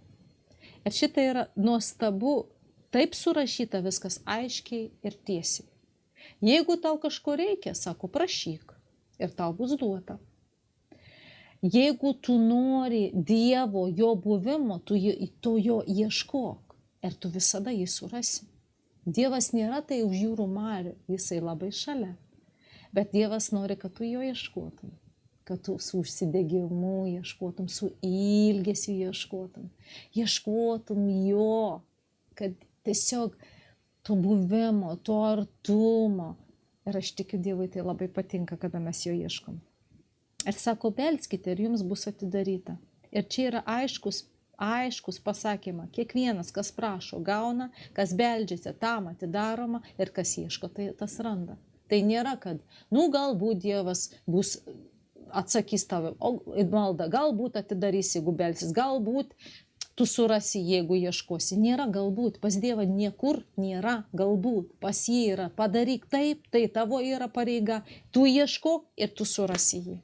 A: Ir šitą yra nuostabu, taip surašyta viskas aiškiai ir tiesiai. Jeigu tau kažko reikia, sako, prašyk ir tau bus duota. Jeigu tu nori Dievo, jo buvimo, tu jo ieškok ir tu visada jį surasi. Dievas nėra tai už jūrų marių, jisai labai šalia. Bet Dievas nori, kad tu jo ieškotum, kad tu su užsidegimu ieškotum, su ilgesiu ieškotum. Ieškotum jo, kad tiesiog to buvimo, to artumo. Ir aš tikiu, Dievui tai labai patinka, kada mes jo ieškom. Ir sako, belskite ir jums bus atidaryta. Ir čia yra aiškus pasakymą. Kiekvienas, kas prašo, gauna, kas beldžiasi, tam atidaroma ir kas ieško, tai tas randa. Tai nėra, kad, galbūt Dievas atsakys tave, maldą, galbūt atidarys, jeigu belsis, galbūt tu surasi, jeigu ieškosi. Nėra galbūt, pas Dievą niekur nėra galbūt, pas jį yra padaryk taip, tai tavo yra pareiga, tu ieško ir tu surasi jį.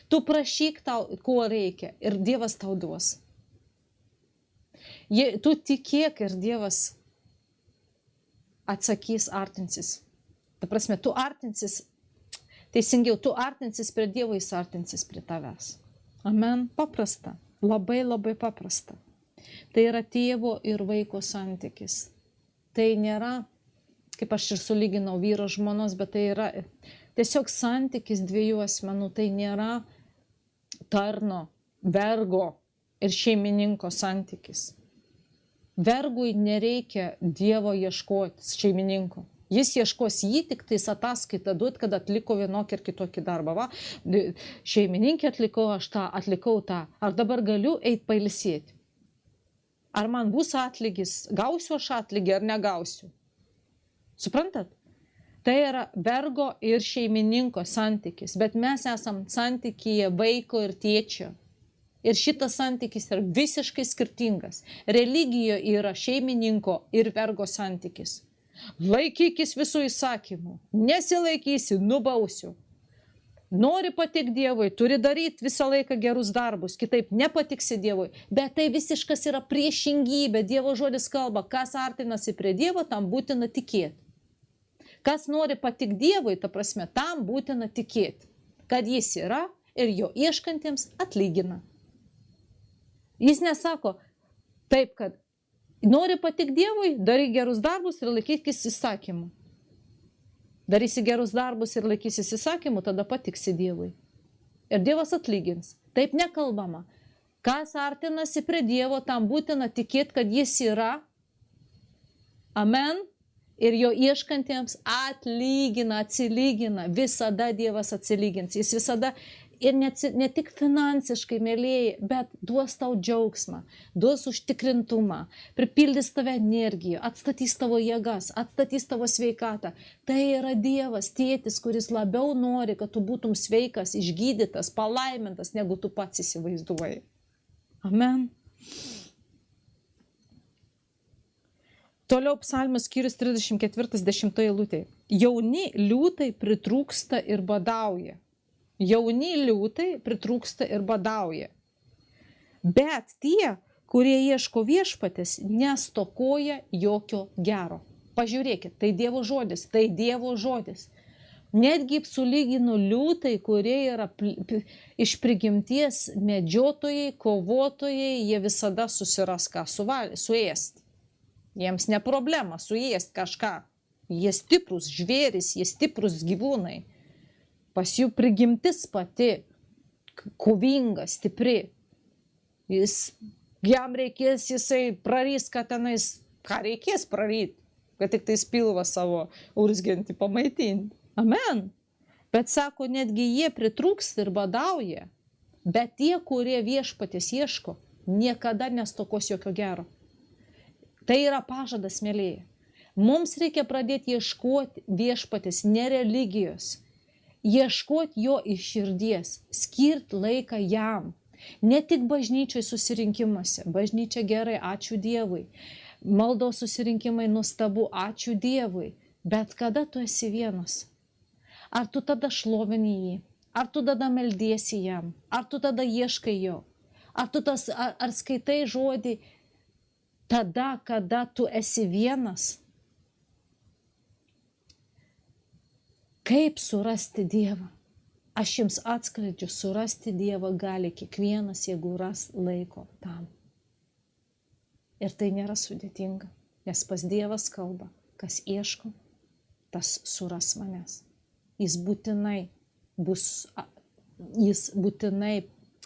A: Tu prašyk tau, ko reikia ir Dievas tau duos. Tu tikėk ir Dievas atsakys, artinsis. Ta prasme, tu artinsis, teisingiau, tu artinsis prie Dievo, jis artinsis prie tavęs. Amen. Paprasta. Labai labai paprasta. Tai yra tėvo ir vaiko santykis. Tai nėra, kaip aš ir sulyginau, vyro žmonos, bet tai yra tiesiog santykis dviejų asmenų. Tai nėra tarno, vergo ir šeimininko santykis. Vergui nereikia Dievo ieškoti šeimininko. Jis ieškos jį tik tais ataskaitą duot, kad atliko vienokį ir kitokį darbą. Va, šeimininkė atlikau, aš tą atlikau tą. Ar dabar galiu eiti pailsėti? Ar man bus atlygis? Gausiu aš atlygį ar negausiu? Suprantat? Tai yra vergo ir šeimininko santykis, bet mes esam santykyje vaiko ir tėčio. Ir šitas santykis yra visiškai skirtingas. Religijoje yra šeimininko ir vergo santykis. Laikykis visų įsakymų, nesilaikysi, nubausiu. Nori patikti Dievui, turi daryti visą laiką gerus darbus, kitaip nepatiksi Dievui. Bet tai visiškas yra priešingybė. Dievo žodis kalba, kas artinasi prie Dievo, tam būtina tikėti. Kas nori patikti Dievui, ta prasme, tam būtina tikėti, kad jis yra ir jo ieškantiems atlygina. Jis nesako taip, kad nori patikti Dievui, daryk gerus darbus ir laikykis įsakymų. Darysi gerus darbus ir laikysis įsakymų, tada patiksi Dievui. Ir Dievas atlygins. Taip nekalbama. Kas artinasi prie Dievo, tam būtina tikėti, kad jis yra. Amen. Ir jo ieškantiems atlygina, atsilygina. Visada Dievas atsilygins. Jis visada ir ne tik finansiškai, mėlėjai, bet duos tau džiaugsmą, duos užtikrintumą, pripildys tave energiją, atstatys tavo jėgas, atstatys tavo sveikatą. Tai yra Dievas, tėtis, kuris labiau nori, kad tu būtum sveikas, išgydytas, palaimintas, negu tu pats įsivaizduoji. Amen. Toliau psalmės skyrius 34, 10 eilutė. Jauni liūtai pritrūksta ir badauja. Jauni liūtai pritrūksta ir badauja. Bet tie, kurie ieško viešpatės, nestokoja jokio gero. Pažiūrėkit, tai Dievo žodis, tai Dievo žodis. Netgi sulyginu liūtai, kurie yra iš prigimties medžiotojai, kovotojai, jie visada susiras ką suėsti. Jiems ne problema suėsti kažką. Jie stiprus žvėris, jie stiprus gyvūnai. Pas jų prigimtis pati, kovinga, stipri. Jam reikės, jisai prarys, kad tenais, ką reikės praryti, kad tik tais pilvą savo urzgiantį pamaitinti. Amen. Bet sako, netgi jie pritrūksta ir badauja. Bet tie, kurie viešpatės ieško, niekada nestokos jokio gero. Tai yra pažadas, mėlyje. Mums reikia pradėti ieškoti viešpatės, ne religijos. Ieškoti jo iš širdies, skirti laiką jam. Ne tik bažnyčioj susirinkimuose. Bažnyčia gerai, ačiū Dievui. Maldos susirinkimai nuostabu, ačiū Dievui. Bet kada tu esi vienas? Ar tu tada šlovini jį? Ar tu tada meldiesi jam? Ar tu tada ieškai jo? Ar skaitai žodį tada, kada tu esi vienas? Kaip surasti Dievą? Aš jums atskleidžiu, surasti Dievą gali kiekvienas, jeigu ras laiko tam. Ir tai nėra sudėtinga, nes pas Dievas kalba, kas ieško, tas suras manęs. Jis būtinai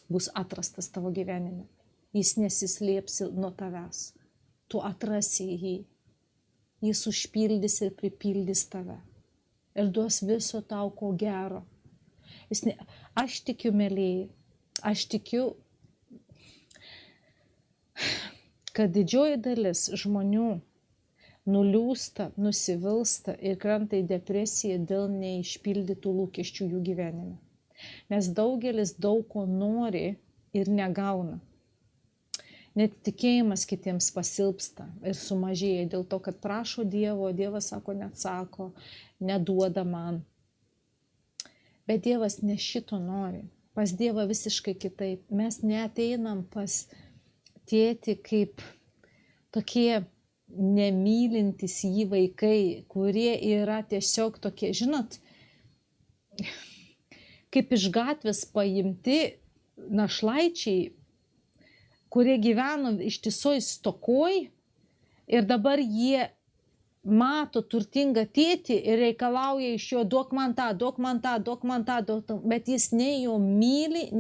A: bus atrastas tavo gyvenime. Jis nesislėps nuo tavęs. Tu atrasi jį. Jis užpildys ir pripildys tave. Ir duos viso tau ko gero. Aš tikiu, mėlyje, aš tikiu, kad didžioji dalis žmonių nuliūsta, nusivilsta ir krenta į depresiją dėl neišpildytų lūkesčių jų gyvenime. Nes daugelis daug ko nori ir negauna. Net tikėjimas kitiems pasilpsta ir sumažėja dėl to, kad prašo Dievo, Dievas sako, neatsako, neduoda man. Bet Dievas ne šito nori. Pas Dievą visiškai kitaip. Mes neateinam pas tėtį kaip tokie nemylintys jį vaikai, kurie yra tiesiog tokie, žinot, kaip iš gatvės paimti našlaičiai, kurie gyveno ištisoj stokoj ir dabar jie mato turtingą tėtį ir reikalauja iš jo duok man tą, bet jis nei jo myli,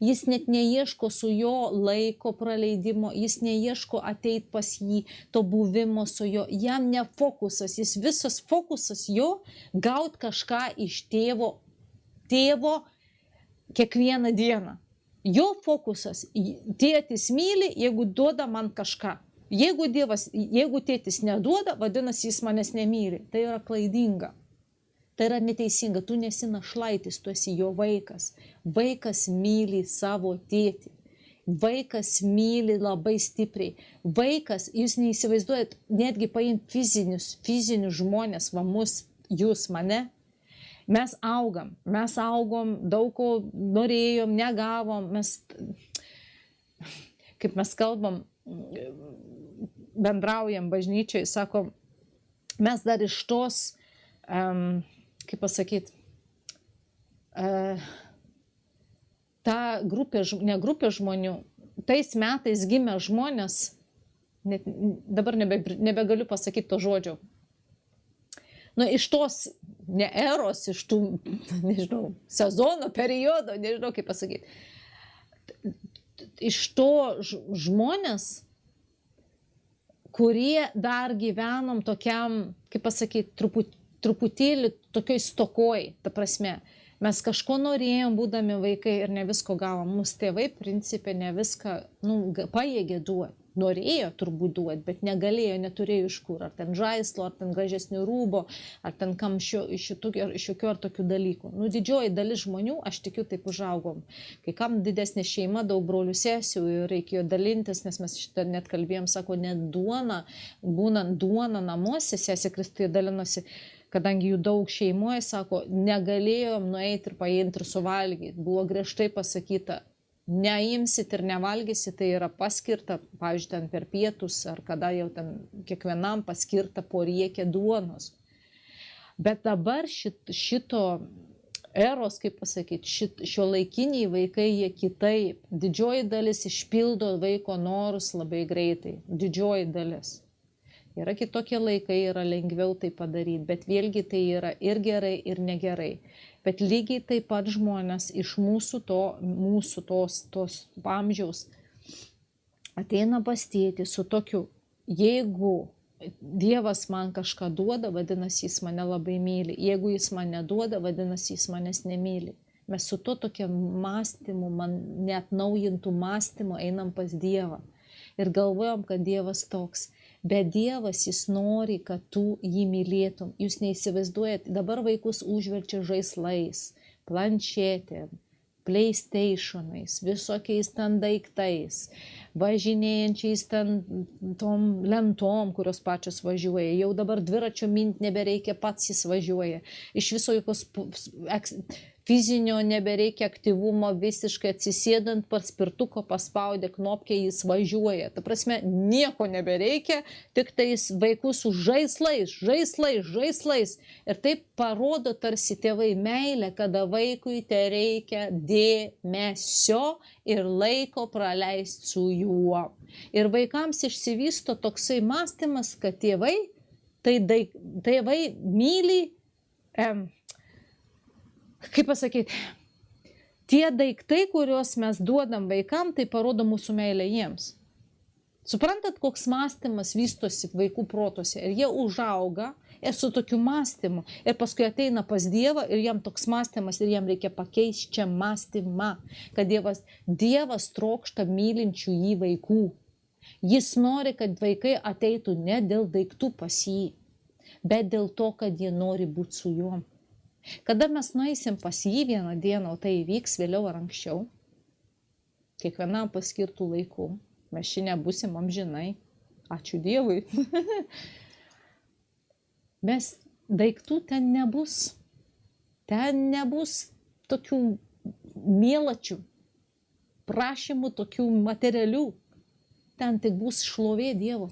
A: jis net neieško su jo laiko praleidimo, jis neieško ateit pas jį, to buvimo su jo, jam ne fokusas, jis visas fokusas jo gaut kažką iš tėvo kiekvieną dieną. Jo fokusas, tėtis myli, jeigu duoda man kažką. Jeigu tėtis neduoda, vadinasi, jis manęs nemyli. Tai yra klaidinga. Tai yra neteisinga. Tu nesi našlaitis, tu esi jo vaikas. Vaikas myli savo tėtį. Vaikas myli labai stipriai. Vaikas, jūs neįsivaizduojat, netgi paimti fizinius žmonės, va mus, jūs, mane. Mes augom, daug ko norėjom, negavom. Kaip mes kalbam, bendraujam bažnyčiai, sakom, mes dar iš tos, kaip pasakyti, ta ne grupė žmonių, tais metais gimę žmonės, dabar nebegaliu pasakyti to žodžio, iš tos ne eros, iš tų, nežinau, sezono, periodo, nežinau kaip pasakyti, iš to žmonės, kurie dar gyvenom tokiam, kaip pasakyti, truputėlį tokioj stokoj, ta prasme. Mes kažko norėjom, būdami vaikai ir ne visko gavom. Mūsų tėvai, principė, ne viską pajėgė duoti. Norėjo turbūt duoti, bet negalėjo, neturėjo iš kur. Ar ten žaislo, ar ten gražesnių rūbo, ar ten kamščio iš šiokių ar tokių dalykų. Didžioji dalis žmonių, aš tikiu, taip užaugom. Kai kam didesnė šeima, daug brolių sesių ir reikėjo dalintis, nes mes šitą net kalbėjom, sako, net duona, būnant duona namuose, sesė Kristija dalinosi, kadangi jų daug šeimoje, sako, negalėjom nueiti ir paimti ir suvalgyti. Buvo griežtai pasakyta, neimsit ir nevalgysit, tai yra paskirta, pavyzdžiui, ten per pietus ar kada jau ten kiekvienam paskirta po riekę duonos. Bet dabar šito eros, kaip pasakyti, šiuolaikiniai vaikai, jie kitaip. Didžioji dalis išpildo vaiko norus labai greitai. Didžioji dalis. Yra kitokie laikai, yra lengviau tai padaryti, bet vėlgi tai yra ir gerai, ir negerai. Bet lygiai taip pat žmonės iš mūsų tos amžiaus ateina pas tėtį su tokiu, jeigu Dievas man kažką duoda, vadinasi, jis mane labai myli. Jeigu jis man neduoda, vadinasi, jis manęs nemyli. Mes su to tokiam mąstymu, neatnaujintų mąstymu einam pas Dievą. Ir galvojam, kad Dievas toks. Bet Dievas, jis nori, kad tu jį mylėtum. Jūs neįsivaizduojat, dabar vaikus užverčia žaislais, planšetėm, PlayStationais, visokiais ten daiktais, važinėjančiais ten tom lentom, kurios pačios važiuoja. Jau dabar dviračio mint nebereikia, pats jis važiuoja. Iš viso jokios fizinio nebereikia aktyvumo, visiškai atsisėdant paspirtuko paspaudė knopkę, jis važiuoja. Ta prasme, nieko nebereikia, tik tais vaikus su žaislais. Ir taip parodo tarsi tėvai meilę, kada vaikui tai reikia dėmesio ir laiko praleisti su juo. Ir vaikams išsivysto toksai mąstymas, kad tėvai myli, kaip pasakyti, tie daiktai, kuriuos mes duodam vaikam, tai parodo mūsų meilę jiems. Suprantat, koks mąstymas vystosi vaikų protuose ir jie užauga ir su tokiu mąstymu. Ir paskui ateina pas Dievą ir jam toks mąstymas ir jam reikia pakeisti čia mąstymą, kad Dievas trokšta mylinčių jį vaikų. Jis nori, kad vaikai ateitų ne dėl daiktų pas jį, bet dėl to, kad jie nori būti su juom. Kada mes nueisim pas jį vieną dieną, o tai įvyks vėliau ar anksčiau, kiekvienam paskirtų laikų, mes čia nebūsim amžinai, ačiū Dievui, mes daiktų ten nebus tokių mielačių, prašymų tokių materialių, ten tik bus šlovė Dievo,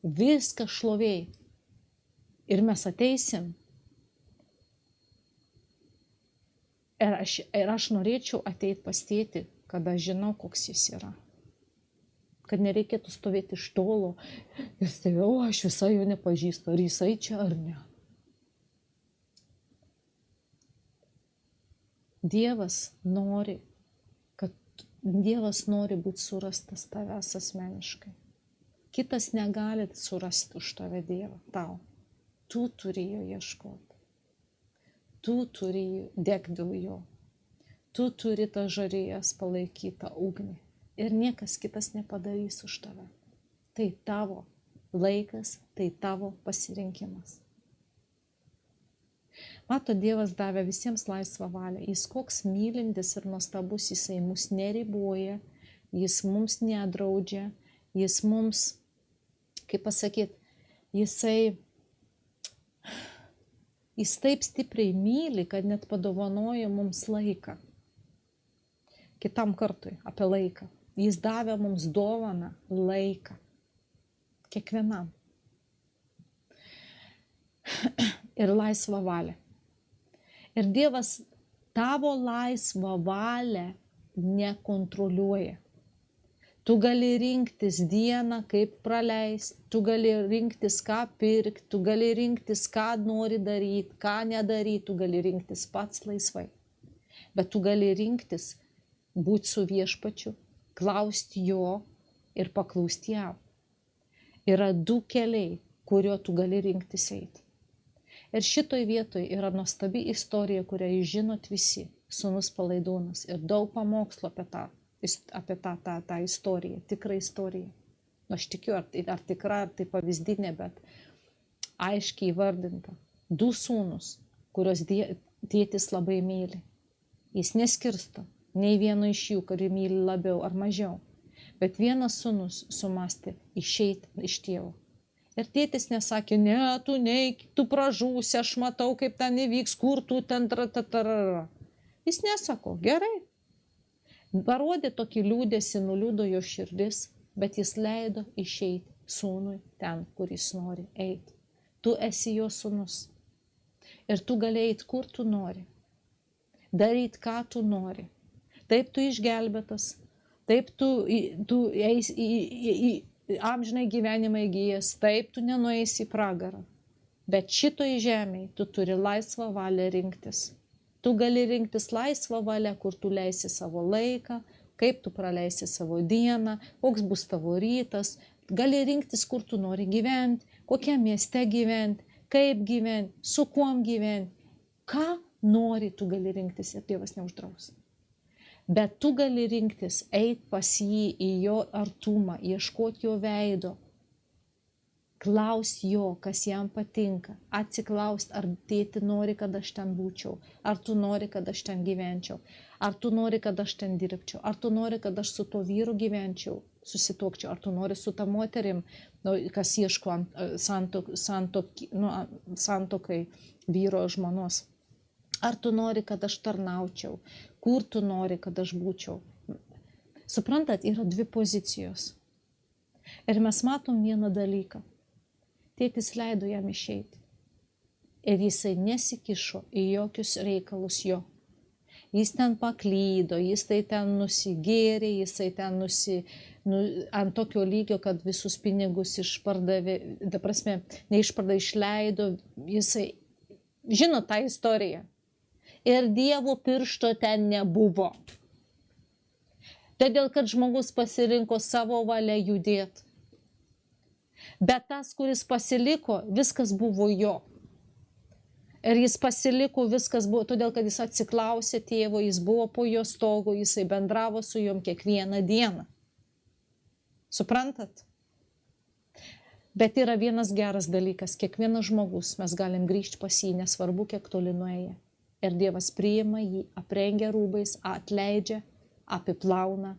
A: viskas šlovė. Ir mes ateisim. Ir aš norėčiau ateiti pas tėtį, kada žinau, koks jis yra. kad nereikėtų stovėti iš tolo ir stebėti, o aš visai jo nepažįstu, ar jisai čia ar ne. Dievas nori būti surastas tavęs asmeniškai. Kitas negali surasti už tave Dievą, tau. Tu turi jo ieškoti. Tu turi degti dėl jo. Tu turi tą žarijas palaikyti, tą ugnį. Ir niekas kitas nepadarys už tave. Tai tavo laikas, tai tavo pasirinkimas. Mato, Dievas davė visiems laisvą valią. Jis koks mylintis ir nuostabus, jisai mus neriboja, jis mums nedraudžia, jis mums, kaip pasakyti, jis taip stipriai myli, kad net padovanoja mums laiką. Kitam kartui apie laiką. Jis davė mums dovaną laiką. Kiekvienam. Ir laisvą valią. Ir Dievas tavo laisvą valią nekontroliuoja. Tu gali rinktis dieną, kaip praleisti, tu gali rinktis, ką pirkti, tu gali rinktis, ką nori daryti, ką nedaryti, tu gali rinktis pats laisvai. Bet tu gali rinktis būti su viešpačiu, klausti jo ir paklausti jam. Yra du keliai, kurio tu gali rinktis eiti. Ir šitoj vietoj yra nuostabi istorija, kurią jūs žinot visi, sūnus Palaidūnas, ir daug pamokslo apie tą istoriją, tikrą istoriją. Aš tikiu, ar tikra, ar tai pavyzdinė, bet aiškiai įvardinta. Du sūnus, kurios tėtis labai myli. Jis neskirsto nei vieno iš jų, kurį myli labiau ar mažiau. Bet vienas sūnus sumastė išeiti iš tėvo. Ir tėtis nesakė, ne, tu neik, tu pražūsi, aš matau, kaip ten įvyks, kur tu ten tratarara. Jis nesako, gerai. Parodė tokį liūdėsi, nuliūdo jo širdis, bet jis leido išeiti sūnui ten, kur jis nori eiti. Tu esi jo sūnus. Ir tu gali eiti, kur tu nori. Daryti, ką tu nori. Taip tu išgelbėtas, taip tu eisi į amžinai gyvenimą įgyjęs, taip tu nenueisi į pragarą. Bet šitoj žemėje tu turi laisvą valią rinktis. Tu gali rinktis laisvą valią, kur tu leisi savo laiką, kaip tu praleisi savo dieną, koks bus tavo rytas. Gali rinktis, kur tu nori gyventi, kokiam mieste gyventi, kaip gyventi, su kuom gyventi. Ką nori, tu gali rinktis ir Dievas neuždraus. Bet tu gali rinktis, eit pas jį į jo artumą, ieškoti jo veido, klaust jo, kas jam patinka, atsiklaust, ar tėti nori, kad aš ten būčiau, ar tu nori, kad aš ten gyvenčiau, ar tu nori, kad aš ten dirbčiau, ar tu nori, kad aš su tuo vyru gyvenčiau, susituokčiau, ar tu nori su ta moterim, kas ieško santokai vyro žmonos. Ar tu nori, kad aš tarnaučiau, kur tu nori, kad aš būčiau. Suprantat, yra dvi pozicijos. Ir mes matom vieną dalyką. Tėtis leido jam išeiti. Ir jisai nesikišo į jokius reikalus jo. Jis ten paklydo, jis tai ten nusigėrė, jisai ten ant tokio lygio, kad visus pinigus išpardavė, ta prasme, išleido, jisai žino tą istoriją. Ir Dievo piršto ten nebuvo. Todėl, kad žmogus pasirinko savo valią judėti. Bet tas, kuris pasiliko, viskas buvo jo. Ir jis pasiliko, viskas buvo, todėl, kad jis atsiklausė tėvo, jis buvo po jo stogu, jisai bendravo su jom kiekvieną dieną. Suprantat? Bet yra vienas geras dalykas, kiekvienas žmogus, mes galim grįžti pas jį, nesvarbu, kiek toli nuėję. Ir Dievas priima jį, aprengia rūbais, atleidžia, apiplauna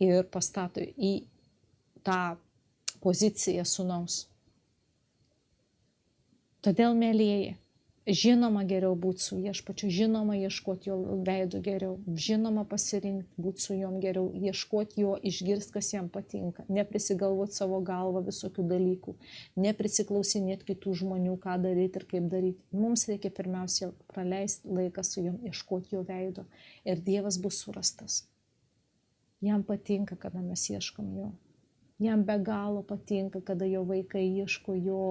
A: ir pastato į tą poziciją sūnaus. Todėl, mielieji, žinoma geriau būti su viešpačiu, žinoma ieškoti jo veidų geriau, žinoma pasirinkti, būti su jom geriau, ieškoti jo, išgirsti, kas jam patinka, neprisigalvoti savo galvą visokių dalykų, neprisiklausinėti kitų žmonių, ką daryti ir kaip daryti. Mums reikia pirmiausia praleisti laiką su jom, ieškoti jo veido ir Dievas bus surastas. Jam patinka, kada mes ieškom jo. Jam be galo patinka, kada jo vaikai ieško jo,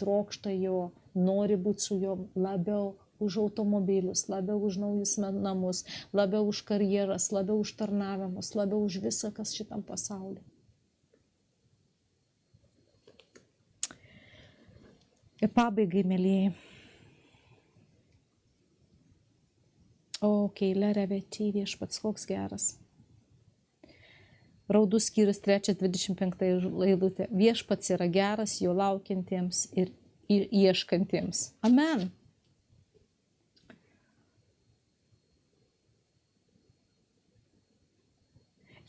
A: trokšta jo, nori būti su juo labiau už automobilius, labiau už naujus namus, labiau už karjeras, labiau už tarnavimus, labiau už visą, kas šitam pasauliu. Ir pabaigai, mėlyjei. O, keilė revėti, viešpats koks geras. Raudų skyrius 3:25 eilutė. Viešpats yra geras jo laukiantiems ir ieškantiems. Amen.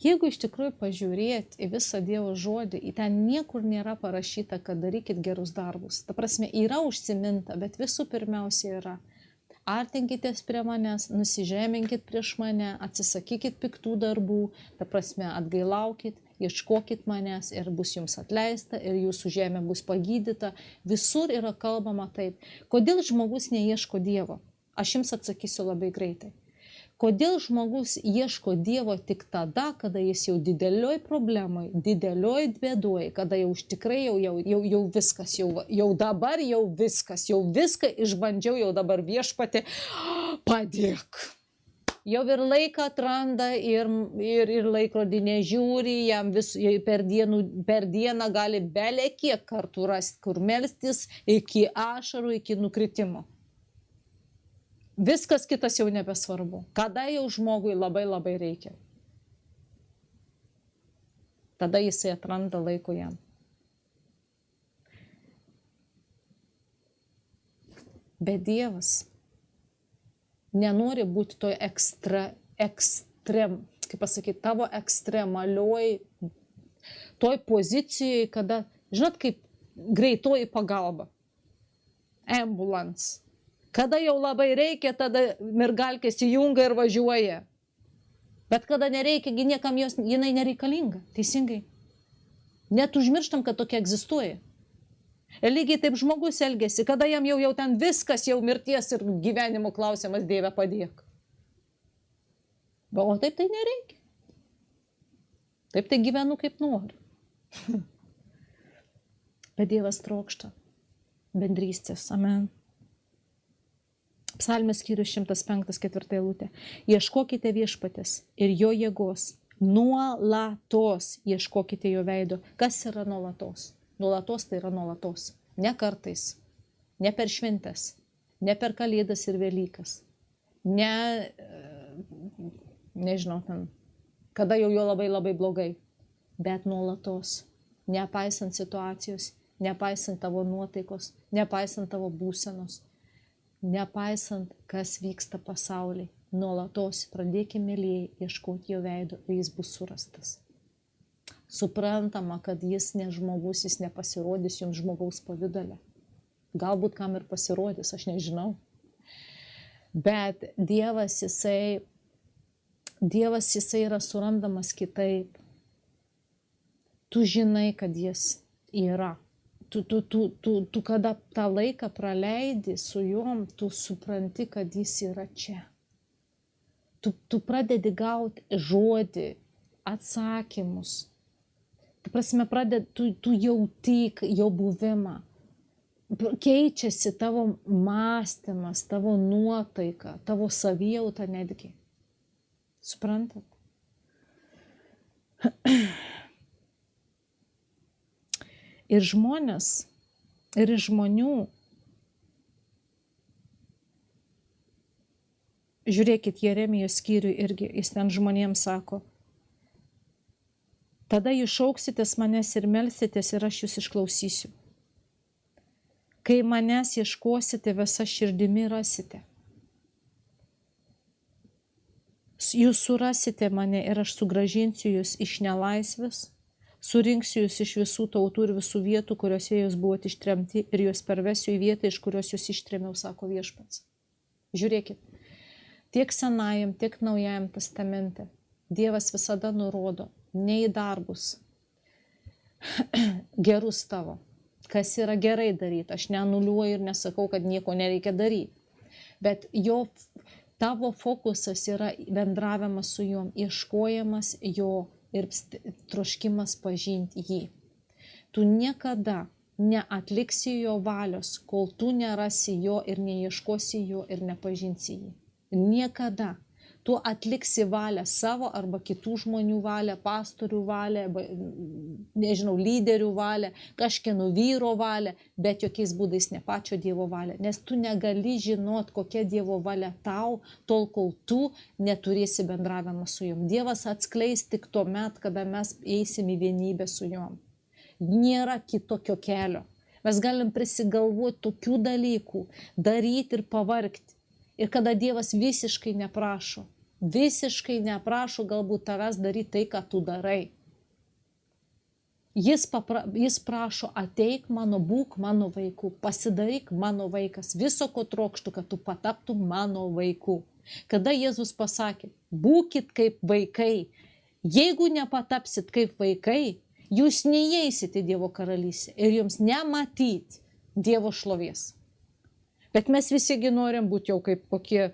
A: Jeigu iš tikrųjų pažiūrėti į visą Dievo žodį, į ten niekur nėra parašyta, kad darykit gerus darbus. Ta prasme, yra užsiminta, bet visų pirmiausia yra: artinkitės prie manęs, nusižeminkit prieš mane, atsisakykit piktų darbų, ta prasme, atgailaukit, ieškokit manęs ir bus jums atleista ir jūsų žemė bus pagydyta. Visur yra kalbama taip. Kodėl žmogus neieško Dievo? Aš jums atsakysiu labai greitai. Kodėl žmogus ieško Dievo tik tada, kada jis jau didelioj problemai, didelioj bėdoj, kada jau tikrai jau viskas, jau dabar jau viską išbandžiau, jau dabar Viešpatie, padėk. Jau ir laiką atranda ir laikrodį nežiūri, jam per dieną gali bele kiek kartų rasti, kur melstis, iki ašarų, iki nukritimo. Viskas kitas jau nebesvarbu. Kada jau žmogui labai reikia. Tada jisai atranda laiko jam. Bet Dievas nenori būti toj kaip pasakyti, tavo ekstremalioj, toj pozicijai, kada, žinot, kaip greitoji pagalba. Ambulance. Kada jau labai reikia, tada mergalkės įjungia ir važiuoja. Bet kada nereikia, niekam jinai nereikalinga. Teisingai. Net užmirštam, kad tokia egzistuoja. Ir lygiai taip žmogus elgiasi, kada jam jau ten viskas, jau mirties ir gyvenimo klausimas, Dieve padėk. O taip tai nereikia. Taip tai gyvenu kaip noriu. Bet Dievas trokšta bendrystės. Amen. Psalmės skyrius 105:4 eilutė. Ieškokite Viešpatės ir jo jėgos. Nuolatos ieškokite jo veido. Kas yra nuolatos? Nuolatos tai yra nuolatos. Ne kartais. Ne per šventes. Ne per Kalėdas ir Velykas. Nežinau, kada jau jo labai blogai. Bet nuolatos. Nepaisant situacijos, nepaisant tavo nuotaikos, nepaisant tavo būsenos. Nepaisant, kas vyksta pasaulyje, nuolatos pradėkime, mėlyjei, ieškoti jo veido, ir jis bus surastas. Suprantama, kad jis ne žmogus, jis nepasirodys jums žmogaus pavidale. Galbūt kam ir pasirodys, aš nežinau. Bet Dievas jisai yra surandamas kitaip. Tu žinai, kad jis yra. Tu kada tą laiką praleidi su juom, tu supranti, kad jis yra čia. Tu pradedi gauti žodį, atsakymus. Tai prasme, tu jauti jo buvimą. Keičiasi tavo mąstymas, tavo nuotaika, tavo savijauta netgi. Suprantat? Ir žmonės, ir iš žmonių, žiūrėkit, Jeremijos skyriui irgi, jis ten žmonėms sako, tada jūs šauksitės manęs ir melsitės ir aš jūs išklausysiu. Kai manęs ieškosite, visa širdimi rasite. Jūs surasite mane ir aš sugrąžinsiu jūs iš nelaisvės, surinksiu jūs iš visų tautų ir visų vietų, kuriuose jūs buvote ištremti ir jūs pervesiu į vietą, iš kurios jūs ištremiau, sako Viešpats. Žiūrėkit, tiek Senajam, tiek Naujajam testamente Dievas visada nurodo ne į darbus gerus tavo, kas yra gerai daryti. Aš neanuliuoju ir nesakau, kad nieko nereikia daryti. Bet tavo fokusas yra bendravimas su juom, ieškojimas jo ir troškimas pažinti jį. Tu niekada neatliksi jo valios, kol tu nerasi jo ir neieškosi jo ir nepažinsi jį. Niekada. Tu atliksi valią savo arba kitų žmonių valią, pastorių valią, nežinau, lyderių valią, kažkieno vyro valią, bet jokiais būdais ne pačio Dievo valią. Nes tu negali žinot, kokia Dievo valia tau, tol kol tu neturėsi bendravimą su juom. Dievas atskleis tik tuomet, kada mes eisim į vienybę su juom. Nėra kitokio kelio. Mes galim prisigalvoti tokių dalykų, daryti ir pavargti. Ir kada Dievas visiškai neprašo galbūt tavęs daryti tai, ką tu darai. Jis prašo, ateik mano, būk mano vaiku, pasidaryk mano vaikas, viso ko trokštų, kad tu pataptum mano vaiku. Kada Jėzus pasakė, būkit kaip vaikai, jeigu nepatapsit kaip vaikai, jūs neįeisit į Dievo karalystę ir jums nematyt Dievo šlovės. Bet mes visigi norim būti jau kaip kokie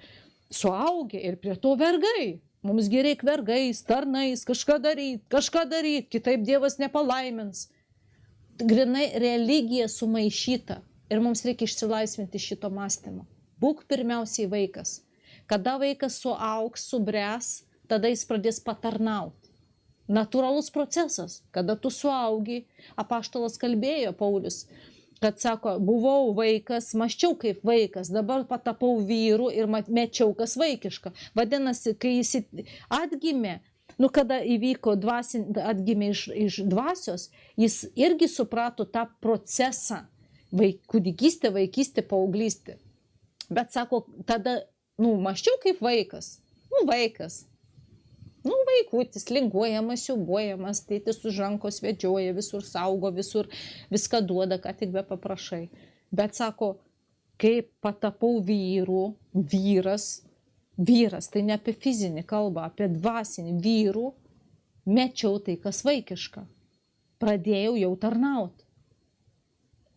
A: suaugę ir prie to vergai. Mums reikia vergais, tarnais, kažką daryti, kitaip Dievas nepalaimins. Grinai religija sumaišyta ir mums reikia išsilaisvinti šito mąstymo. Būk pirmiausiai vaikas. Kada vaikas suaugs, subręs, tada jis pradės patarnauti. Natūralus procesas. Kada tu suaugi, apaštalas kalbėjo, Paulius, kad sako, buvau vaikas, mąsčiau kaip vaikas, dabar patapau vyru ir mečiau kas vaikiška. Vadinasi, kai jis atgimė, kada įvyko atgimė iš dvasios, jis irgi suprato tą procesą, kūdikystė, vaikystė, paauglystė. Bet sako, tada, mąsčiau kaip vaikas, vaikas. Vaikutis, linguojamas, siubuojamas, tėtis už rankos vedžioja, visur saugo, visur viską duoda, ką tik be paprašai. Bet sako, kai patapau vyras, tai ne apie fizinį kalbą, apie dvasinį vyrų, mečiau tai, kas vaikiška. Pradėjau jau tarnauti.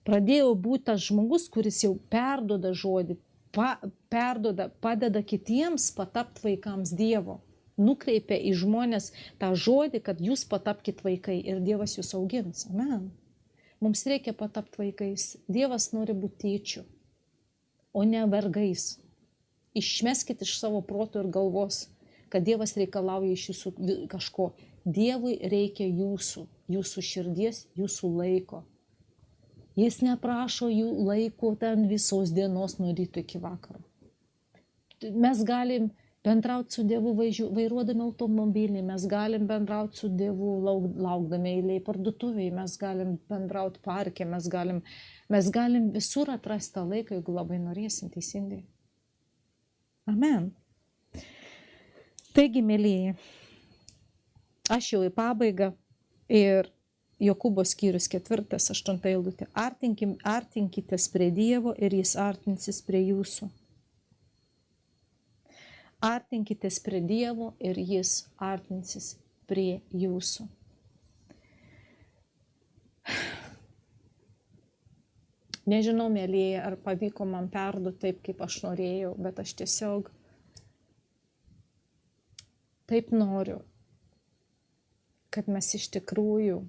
A: Pradėjau būti tas žmogus, kuris jau perduoda žodį, padeda kitiems patapti vaikams Dievo. Nukreipia į žmonės tą žodį, kad jūs patapkite vaikai ir Dievas jūs augins. Amen. Mums reikia patapti vaikais. Dievas nori būti tėčiu, o ne vergais. Išmeskite iš savo proto ir galvos, kad Dievas reikalauja iš jūsų kažko. Dievui reikia jūsų širdies, jūsų laiko. Jis neprašo jų laiko ten visos dienos nuo ryto iki vakaro. Mes galim bendrauti su Dievu vairuodami automobilį, mes galim bendrauti su Dievu laukdami eilėje parduotuvėje, mes galim bendrauti parke, mes galim visur atrasti tą laiką, jeigu labai norėsim teisingai. Amen. Taigi, mėlyje, aš jau į pabaigą ir Jokūbo skyrius 4:8 eilutė. Artinkitės prie Dievo ir jis artinsis prie jūsų. Artinkitės prie Dievo ir jis artinsis prie jūsų. Nežinau, mėlyje, ar pavyko man perduoti taip, kaip aš norėjau, bet aš tiesiog taip noriu, kad mes iš tikrųjų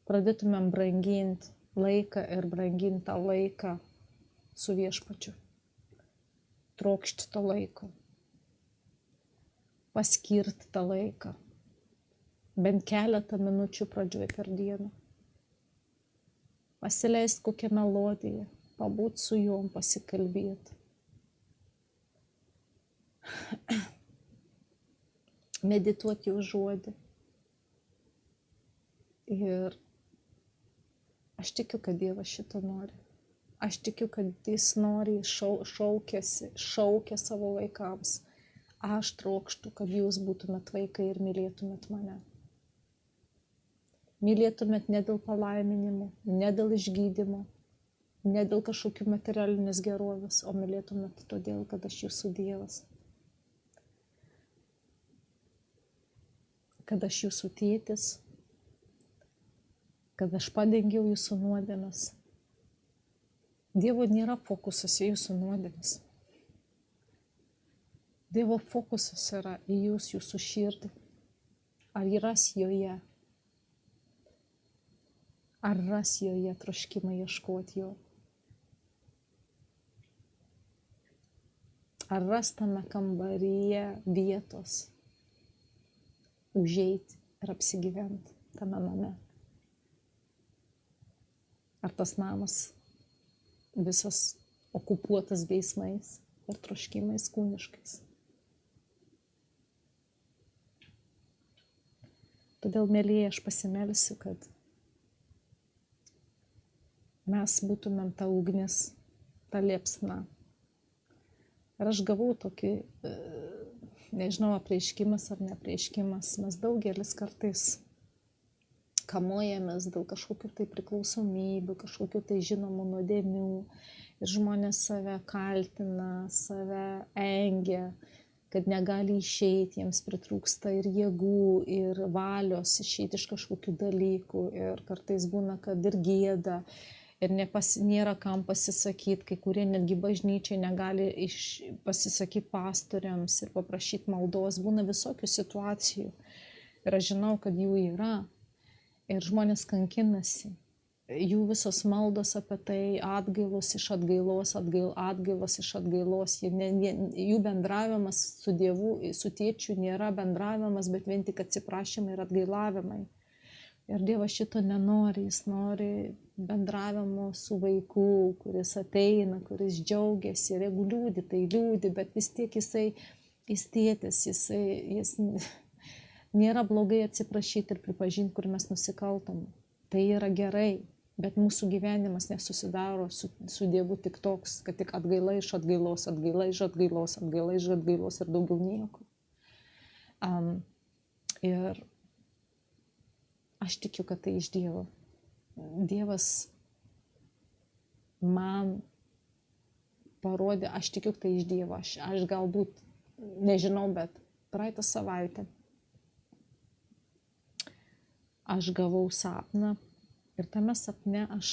A: pradėtumėm branginti laiką ir branginti tą laiką su Viešpačiu. Trokšti to laiko. Paskirti tą laiką. Bent keletą minučių pradžioj per dieną. Pasileisti kokią melodiją, pabūti su juom, pasikalbėti. Medituoti jų žodį. Ir aš tikiu, kad Dievas šito nori. Aš tikiu, kad jis nori, šaukia savo vaikams. Aš trokštu, kad jūs būtumėt vaikai ir mylėtumėt mane. Mylėtumėt ne dėl palaiminimo, ne dėl išgydymo, ne dėl kažkokių materialinės gerovės, o mylėtumėt todėl, kad aš jūsų Dievas. Kad aš jūsų tėtis, kad aš padengiau jūsų nuodėmes. Dievo nėra fokusas į jūsų nuodėmes. Dievo fokusas yra į jūsų širdį. ar ras joje, ar ras joje troškimą ieškoti jo, ar ras tame kambaryje vietos užeiti ir apsigyventi tame name. Ar tas namas visas okupuotas geismais ir troškimais kūniškais. Todėl, mėlyje, aš pasimelsiu, kad mes būtumėm ta ugnis, ta liepsna. Ir aš gavau tokį, nežinau, apreiškimas ar neapreiškimas, mes daugelis kartais kamuojamės dėl kažkokių tai priklausomybių, kažkokių tai žinomų nuodėmių ir žmonės save kaltina, save engia, kad negali išeiti, jiems pritrūksta ir jėgų, ir valios išeiti iš kažkokių dalykų ir kartais būna, kad ir gėda ir nėra kam pasisakyti, kai kurie netgi bažnyčiai negali pasisakyti pastoriams ir paprašyti maldos, būna visokių situacijų ir aš žinau, kad jų yra. Ir žmonės kankinasi. Jų visos maldos apie tai atgailos iš atgailos, atgailos iš atgailos. Jų bendravimas su Dievu, su tėčiu nėra bendravimas, bet vien tik atsiprašymai ir atgailavimai. Ir Dievas šito nenori, jis nori bendravimo su vaiku, kuris ateina, kuris džiaugiasi. Ir jeigu liūdi, tai liūdi, bet vis tiek jis tėtis, jis nėra blogai atsiprašyti ir pripažinti, kur mes nusikaltom. Tai yra gerai, bet mūsų gyvenimas nesusidaro su Dievu tik toks, kad tik atgaila iš atgailos, atgaila iš atgailos, atgaila iš atgailos ir daugiau nieko. Ir aš tikiu, kad tai iš Dievo. Dievas man parodė, aš tikiu, kad tai iš Dievo. Aš galbūt nežinau, bet praeitą savaitę aš gavau sapną ir tame sapne aš,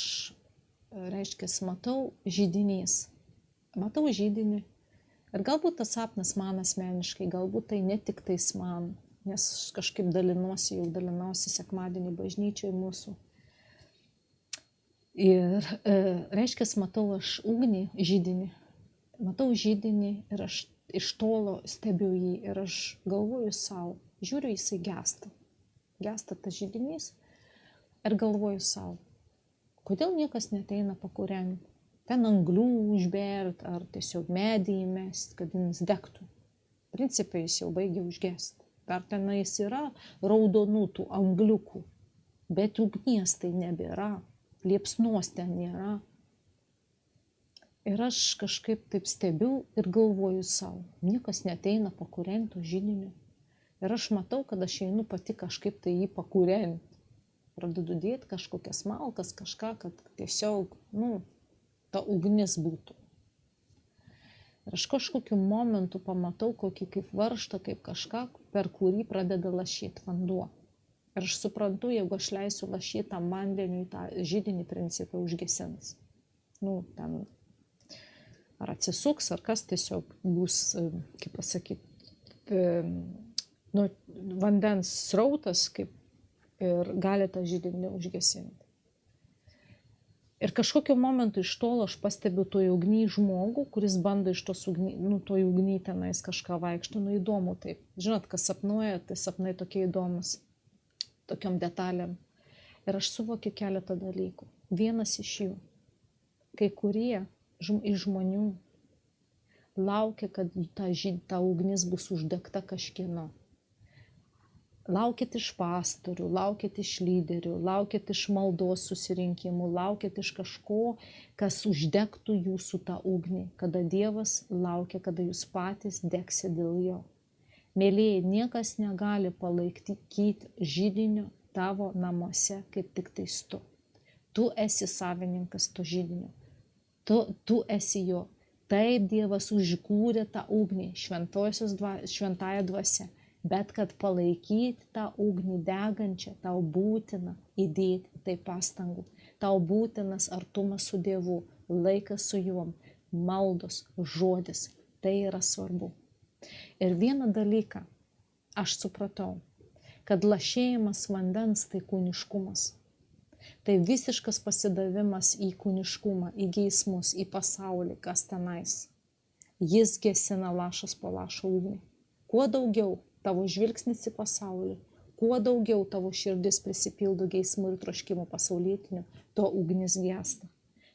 A: reiškia, matau židinys. Matau židinį ir galbūt tas sapnas man asmeniškai, galbūt tai ne tik tais man, nes kažkaip dalinausi sekmadienį bažnyčioje mūsų. Ir, reiškia, matau aš ugnį, židinį. Matau židinį ir aš iš tolo stebiu jį ir aš galvoju savo, žiūriu, jisai gęsta. Gęsta tas židinys ir galvoju savo, kodėl niekas neteina pakūrenti, ten anglių užbėrt ar tiesiog medį įmest, kad jis degtų. Principai jis jau baigia užgesti. Dar tenais yra raudonų tų angliukų, bet ugnies tai nebėra, liepsnos ten nėra. Ir aš kažkaip taip stebiu ir galvoju savo, niekas neteina pakūrenti to židinio. Ir aš matau, kad aš einu pati kažkaip tai jį pakūrenti. Pradedu dėti kažkokias malkas, kažką, kad tiesiog, ta ugnis būtų. Ir aš kažkokiu momentu pamatau kokį kaip varžtą, kaip kažką, per kurį pradeda lašyti vanduo. Ir aš suprantu, jeigu aš leisiu lašyti tam vandeniui, tą židinį principą užgesins. Ten ar atsisuks, ar kas tiesiog bus, kaip pasakyti, vandens srautas kaip ir gali tą židinį užgesinti. Ir kažkokiu momentu iš tolo aš pastebiu toj ugny žmogų, kuris bando iš tos toj ugny tenais kažką vaikšto, įdomu taip. Žinot, kas sapnuoja, tai sapnai tokie įdomus, tokiom detalėm. Ir aš suvokiu keletą dalykų. Vienas iš jų, kai kurie iš žmonių laukia, kad ta ugnis bus uždegta kažkieno. Laukit iš pastorių, laukit iš lyderių, laukit iš maldos susirinkimų, laukit iš kažko, kas uždegtų jūsų tą ugnį, kada Dievas laukia, kada jūs patys degsit dėl jo. Mėlyje, niekas negali palaikyti židinio tavo namuose, kaip tik tais tu. Tu esi savininkas to židinio. Tu esi jo. Taip Dievas užkūrė tą ugnį šventąja dvasia. Bet kad palaikyti tą ugnį degančią, tau būtina įdėti tai pastangų. Tau būtinas artumas su Dievu, laikas su juom, maldos, žodis. Tai yra svarbu. Ir vieną dalyką aš supratau, kad lašėjimas vandens tai kūniškumas. Tai visiškas pasidavimas į kūniškumą, į geismus, į pasaulį, kas tenais. Jis gesina lašas po lašo ugnį. Kuo daugiau tavo žvilgsnis į pasaulį, kuo daugiau tavo širdis prisipildo geismų ir troškimų pasaulietinių, to ugnis gesta.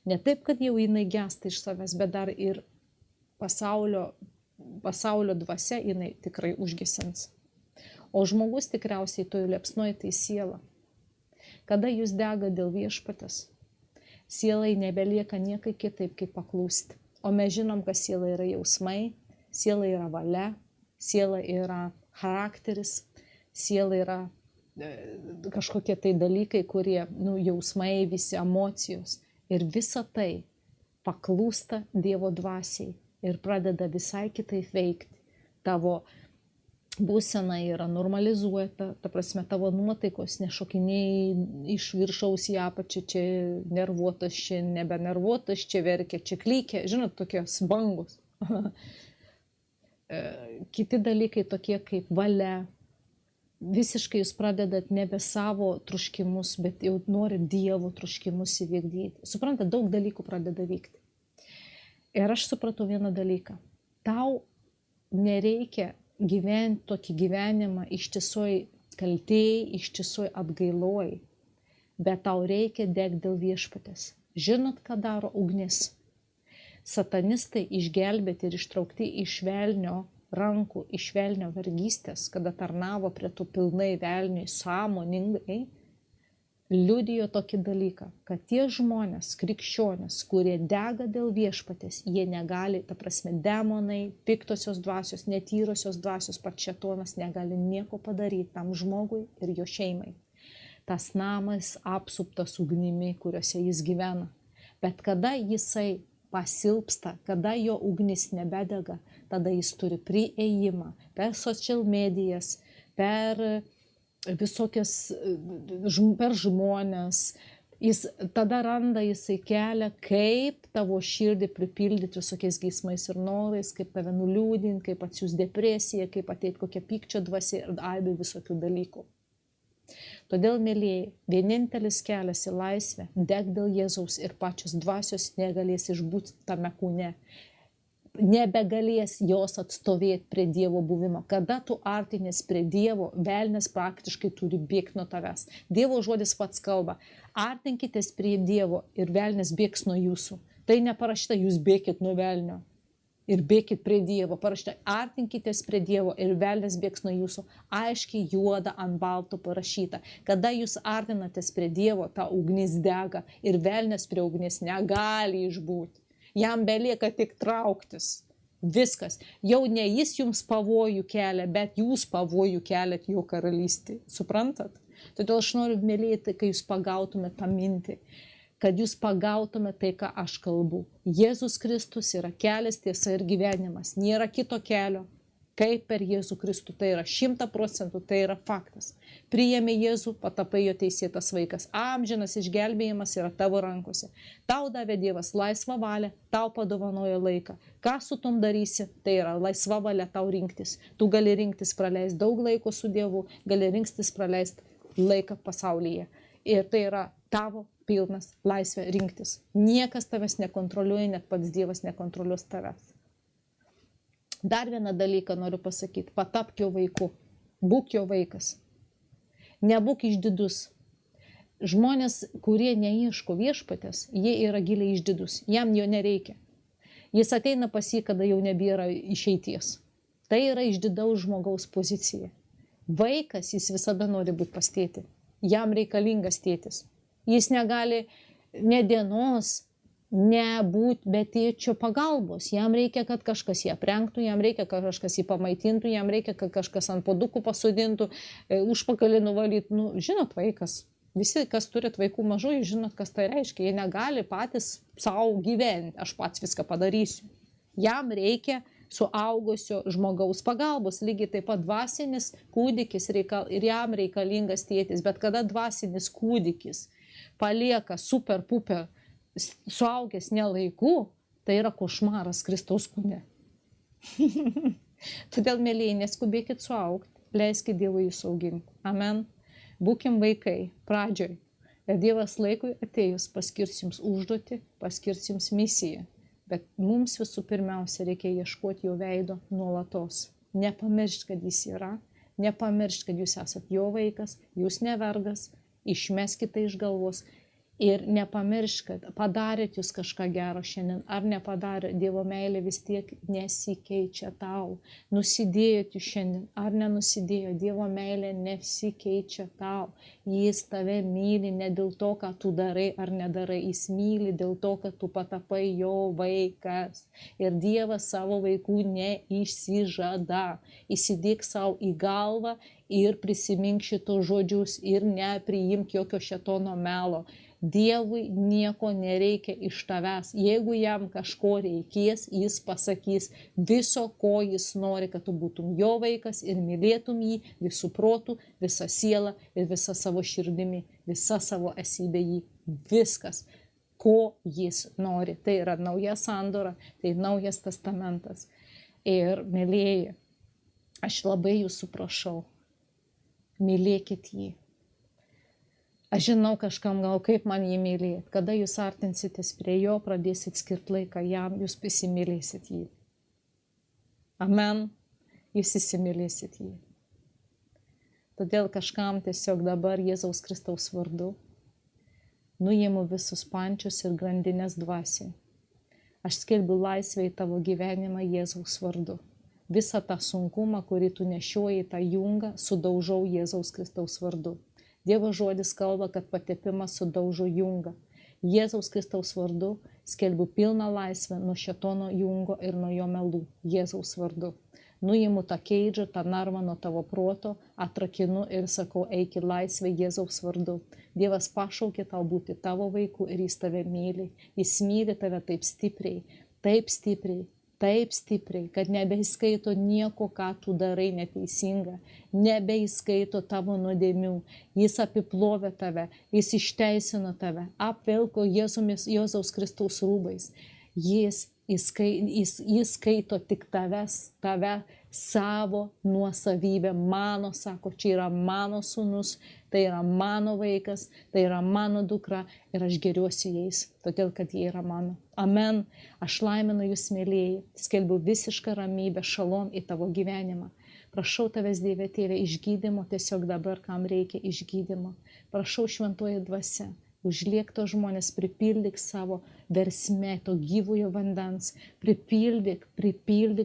A: Ne taip, kad jau jinai gesta iš savęs, bet dar ir pasaulio dvasia jinai tikrai užgesins. O žmogus tikriausiai toj liepsnoj tai siela. Kada jūs dega dėl viešpatės, sielai nebelieka niekai kitaip, kaip paklūsti. O mes žinom, kad siela yra jausmai, siela yra valia, siela yra charakteris, siela yra kažkokie tai dalykai, kurie, jausmai, visi emocijos. Ir visa tai paklūsta Dievo dvasiai ir pradeda visai kitaip veikti. Tavo būsena yra normalizuota, ta prasme, tavo nuotaikos nešokinėjai iš viršaus į apačią, čia nervuotas, čia nebenervuotas, čia verkia, čia klykia, žinot, tokios bangos. Kiti dalykai tokie kaip valia, visiškai jūs pradedat nebe savo troškimus, bet jau norit Dievo troškimus įvykdyti. Suprantate, daug dalykų pradeda vykti. Ir aš supratau vieną dalyką. Tau nereikia gyventi tokį gyvenimą ištisoj kaltėjai, ištisoj atgailoj, bet tau reikia degti dėl viešpatės. Žinot, ką daro ugnis? Satanistai išgelbėti ir ištraukti iš velnio rankų, iš velnio vergystės, kada tarnavo prie tų pilnai velniui sąmoningai, liudijo tokį dalyką, kad tie žmonės, krikščionys, kurie dega dėl viešpatės, jie negali, ta prasme, demonai, piktosios dvasios, netyrosios dvasios, pats šėtonas negali nieko padaryti tam žmogui ir jo šeimai. Tas namas apsuptas ugnimi, kuriuose jis gyvena. Bet kada jisai pasilpsta, kada jo ugnis nebedega, tada jis turi priėjimą per social medijas, per visokias, per žmonės. Jis tada randa jisai kelią, kaip tavo širdį pripildyti visokiais geismais ir norais, kaip tave nuliūdinti, kaip atsiųs depresiją, kaip ateit kokia pykčio dvasia ir aibė visokių dalykų. Todėl, mėlyjei, vienintelis kelias į laisvę, deg dėl Jėzaus ir pačios dvasios negalės išbūti tame kūne. Nebegalės jos atstovėti prie Dievo buvimo. Kada tu artinės prie Dievo, velnias praktiškai turi bėgti nuo tavęs. Dievo žodis pats kalba. Artinkitės prie Dievo ir velnias bėgs nuo jūsų. Tai neparašyta, jūs bėkit nuo velnio ir bėkit prie Dievo. Parašyta, artinkitės prie Dievo ir velnias bėgs nuo jūsų. Aiškiai juoda ant balto parašyta. Kada jūs artinatės prie Dievo, ta ugnis dega ir velnias prie ugnis negali išbūti. Jam belieka tik trauktis. Viskas. Jau ne jis jums pavojų kelia, bet jūs pavojų keliat jo karalystį. Suprantat? Todėl aš noriu, mėlėti, kai jūs pagautumėte tą mintį, kad jūs pagautumėte tai, ką aš kalbu. Jėzus Kristus yra kelias, tiesa ir gyvenimas. Nėra kito kelio. Kaip per Jėzų Kristų. Tai yra 100%, tai yra faktas. Priėmė Jėzų, patapai jo teisėtas vaikas. Amžinas išgelbėjimas yra tavo rankose. Tau davė Dievas laisvą valią, tau padovanojo laiką. Ką su tom darysi, tai yra laisva valia tau rinktis. Tu gali rinktis praleisti daug laiko su Dievu, gali rinktis praleisti laiką pasaulyje. Ir tai yra tavo pilnas laisvė rinktis. Niekas tavęs nekontroliuoja, net pats Dievas nekontroliuos tavęs. Dar vieną dalyką noriu pasakyti. Patapk jo vaiku. Būk jo vaikas. Nebūk išdidus. Žmonės, kurie neieško viešpatės, jie yra giliai išdidus. Jam jo nereikia. Jis ateina pas jį, kada jau nebėra išeities. Tai yra išdidaus žmogaus pozicija. Vaikas, jis visada nori būti pas tėtį. Jam reikalingas tėtis. Jis negali ne dienos nebūt be tėčio pagalbos. Jam reikia, kad kažkas jį aprengtų, jam reikia, kad kažkas jį pamaitintų, jam reikia, kad kažkas ant puodukų pasodintų, užpakalį nuvalytų. Žinot, vaikas. Visi, kas turit vaikų mažų, žinot, kas tai reiškia. Jie negali patys savo gyventi. Aš pats viską padarysiu. Jam reikia suaugusio žmogaus pagalbos. Lygiai taip pat dvasinis kūdikis ir jam reikalingas tėtis. Bet kada dvasinis kūdikis palieka super puper suaugęs nelaiku, tai yra košmaras Kristaus kūne. Todėl, mėlyje, neskubėkit suaugti. leiskit Dievui jūs auginti. Amen. Būkim vaikai pradžioj. Ir Dievas laikui atėjus paskirs jums užduotį, paskirs jums misiją. Bet mums visų pirmiausia reikia ieškoti jo veido nuolatos. Nepamiršt, kad jis yra, nepamiršt, kad jūs esat jo vaikas, jūs ne vergas, išmeskite iš galvos. Ir nepamiršk, kad padarėt jūs kažką gero šiandien, ar nepadarėt, Dievo meilė vis tiek nesikeičia tau. Nusidėjot jūs šiandien, ar nenusidėjo, Dievo meilė nesikeičia tau. Jis tave myli ne dėl to, ką tu darai ar nedarai, jis myli dėl to, kad tu patapai jo vaikas. Ir Dievas savo vaikų neišsižada. Įsidėk savo į galvą ir prisimink šitos žodžius ir nepriimk jokio šėtono melo. Dievui nieko nereikia iš tavęs. Jeigu jam kažko reikės, jis pasakys viso, ko jis nori, kad tu būtum jo vaikas ir mylėtum jį visų protų, visą sielą ir visą savo širdimi, visą savo esybę jį. Viskas, ko jis nori. Tai yra nauja sandora, tai naujas testamentas. Ir mylėjai, aš labai jūsų prašau, mylėkit jį. Aš žinau kažkam gal kaip man jį mylėti. Kada jūs artinsitės prie jo, pradėsit skirti laiką jam, jūs įsimylėsit jį. Amen. Jūs įsimylėsit jį. Todėl kažkam tiesiog dabar Jėzaus Kristaus vardu nuimu visus pančius ir grandinės dvasiai. Aš skelbiu laisvę į tavo gyvenimą Jėzaus vardu. Visą tą sunkumą, kurį tu nešioji, tą jungą, sudaužau Jėzaus Kristaus vardu. Dievo žodis kalba, kad patepimas sudaužo jungą. Jėzaus Kristaus vardu skelbiu pilną laisvę nuo šėtono jungo ir nuo jo melų. Jėzaus vardu. Nuimu tą keidžą, tą narvą nuo tavo proto, atrakinu ir sakau, eik į laisvę Jėzaus vardu. Dievas pašaukė tau būti tavo vaiku ir jis tave myli. Jis myli tave taip stipriai, kad nebeįskaito nieko, ką tu darai neteisinga, nebeįskaito tavo nuodėmių. Jis apiplovė tave, jis išteisino tave, apvilko Jėzaus Kristaus rūbais. Jis skaito tik tave savo nuosavybę. Mano, sako, čia yra mano sūnus, tai yra mano vaikas, tai yra mano dukra ir aš geriuosi jais, todėl kad jie yra mano. Amen. Aš laiminu jūs, mėlėjai, skelbiu visišką ramybę, šalom į tavo gyvenimą. Prašau tavęs, Dieve Tėve, išgydymo, tiesiog dabar, kam reikia išgydymo. Prašau šventoji dvasia, užliek to žmonės, pripildyk savo versme, to gyvojo vandens, pripildyk,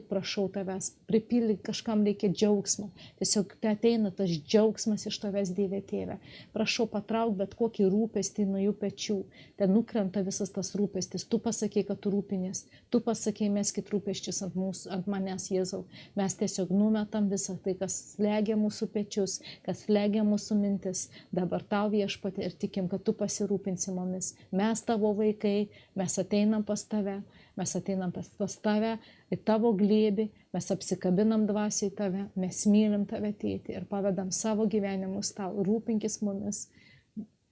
A: prašau tavęs, pripildyk, kažkam reikia džiaugsmo, tiesiog te ateina tas džiaugsmas iš tavęs, Dieve Tėve. Prašau patrauk bet kokį rūpestį nuo jų pečių, ten nukrenta visas tas rūpestis, tu pasakei, kad tu rūpinės, tu pasakei, meskit rūpesčius ant manęs, Jėzau. Mes tiesiog numetam visą tai, kas slegia mūsų pečius, kas slegia mūsų mintis, dabar tau, Viešpatie, ir tikim, kad tu pasirūpinsi mumis. Mes tavo vaikai, mes ateinam pas tave, į tavo glėbį, mes apsikabinam dvasiai tave, mes mylim tave, Tėti, ir pavedam savo gyvenimus tau, rūpinkis mumis.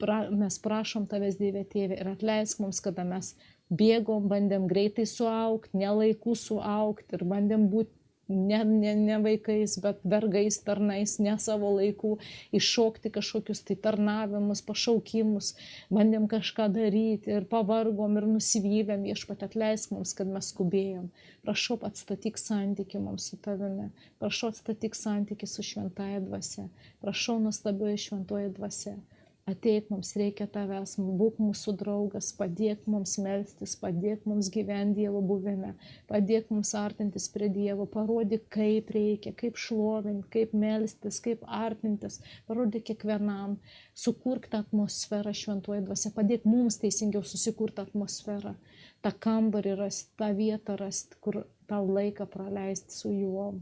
A: Mes prašom tavęs, Dieve Tėve, ir atleisk mums, kada mes bėgom, bandėm greitai suaugti, nelaiku suaugti ir bandėm būti ne vaikais, bet vergais, tarnais, ne savo laikų, iššokti kažkokius tai tarnavimus, pašaukimus, bandėm kažką daryti ir pavargom ir nusivylėm. Viešpatie, atleisk mums, kad mes skubėjom. Prašau, atstatyk santykį mums su tavimi. Prašau, atstatyk santykį su šventąja dvasia. Prašau, nuostabioji šventoji dvasia. Ateik, mums reikia tavęs, būk mūsų draugas, padėk mums melstis, padėk mums gyventi Dievo buvime, padėk mums artintis prie Dievo, parodyk, kaip reikia, kaip šlovinti, kaip melstis, kaip artintis, parodyk kiekvienam, sukurk tą atmosferą šventoji dvasia, padėk mums teisingiau susikurti atmosferą, tą kambarį rasti, tą vietą rasti, kur tą laiką praleisti su juom,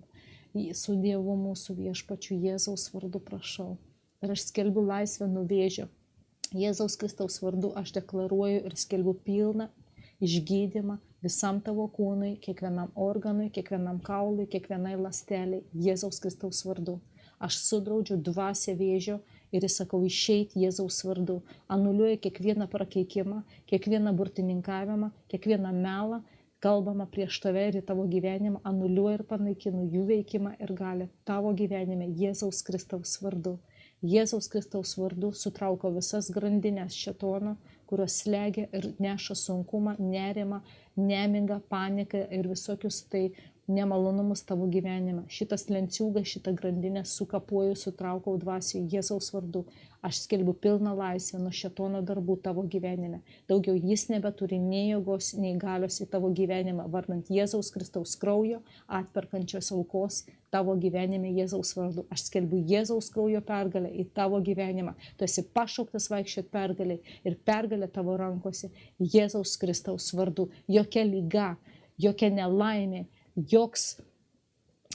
A: su Dievu mūsų Viešpačiu Jėzaus vardu prašau. Ir aš skelbiu laisvę nuo vėžio. Jėzaus Kristaus vardu aš deklaruoju ir skelbiu pilną išgydymą visam tavo kūnui, kiekvienam organui, kiekvienam kaului, kiekvienai ląsteliai. Jėzaus Kristaus vardu. Aš sudraudžiu dvasią vėžio ir įsakau išeiti Jėzaus vardu. Anuliuoju kiekvieną prakeikimą, kiekvieną burtininkavimą, kiekvieną melą, kalbama prieš tave ir į tavo gyvenimą, anuliuoju ir panaikinu jų veikimą ir galią tavo gyvenime Jėzaus Kristaus vardu. Jėzaus Kristaus vardu sutrauko visas grandinės šėtono, kurios slegia ir neša sunkumą, nerimą, nemigą, paniką ir visokius tai nemalonumus tavo gyvenime. Šitas lenciūgas, šitą grandinę sukapuoju, sutraukau dvasių Jėzaus vardu. Aš skelbiu pilną laisvę nuo šėtono darbų tavo gyvenime. Daugiau jis nebeturi nei jėgos, nei galios į tavo gyvenimą, vardant Jėzaus Kristaus kraujo, atperkančios aukos tavo gyvenime Jėzaus vardu. Aš skelbiu Jėzaus kraujo pergalę į tavo gyvenimą. Tu esi pašauktas vaikščioti pergaliai ir pergalė tavo rankose Jėzaus Kristaus vardu. Jokia lyga, jokia nelaimė,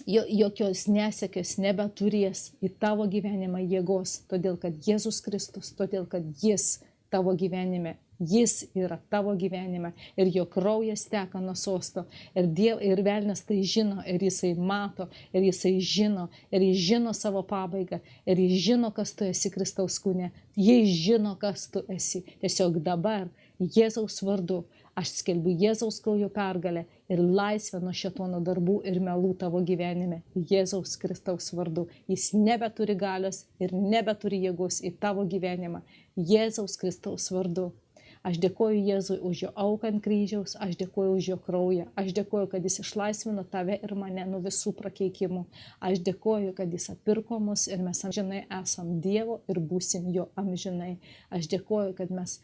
A: jokios nesėkės nebeturės į tavo gyvenimą jėgos, todėl kad Jėzus Kristus, todėl kad jis tavo gyvenime, jis yra tavo gyvenime ir jo kraujas teka nuo sosto ir velnias tai žino ir jisai mato ir jisai žino ir jis žino savo pabaigą ir jis žino, kas tu esi Kristaus kūne, jis žino, kas tu esi. Tiesiog dabar Jėzaus vardu aš skelbiu Jėzaus kraujo pergalę ir laisvę nuo šėtono darbų ir melų tavo gyvenime Jėzaus Kristaus vardu. Jis nebeturi galios ir nebeturi jėgos į tavo gyvenimą Jėzaus Kristaus vardu. Aš dėkoju Jėzui už jo auką ant kryžiaus, aš dėkoju už jo kraują, aš dėkoju, kad jis išlaisvino tave ir mane nuo visų prakeikimų. Aš dėkoju, kad jis atpirko mus ir mes amžinai esam Dievo ir būsim jo amžinai. Aš dėkoju, kad mes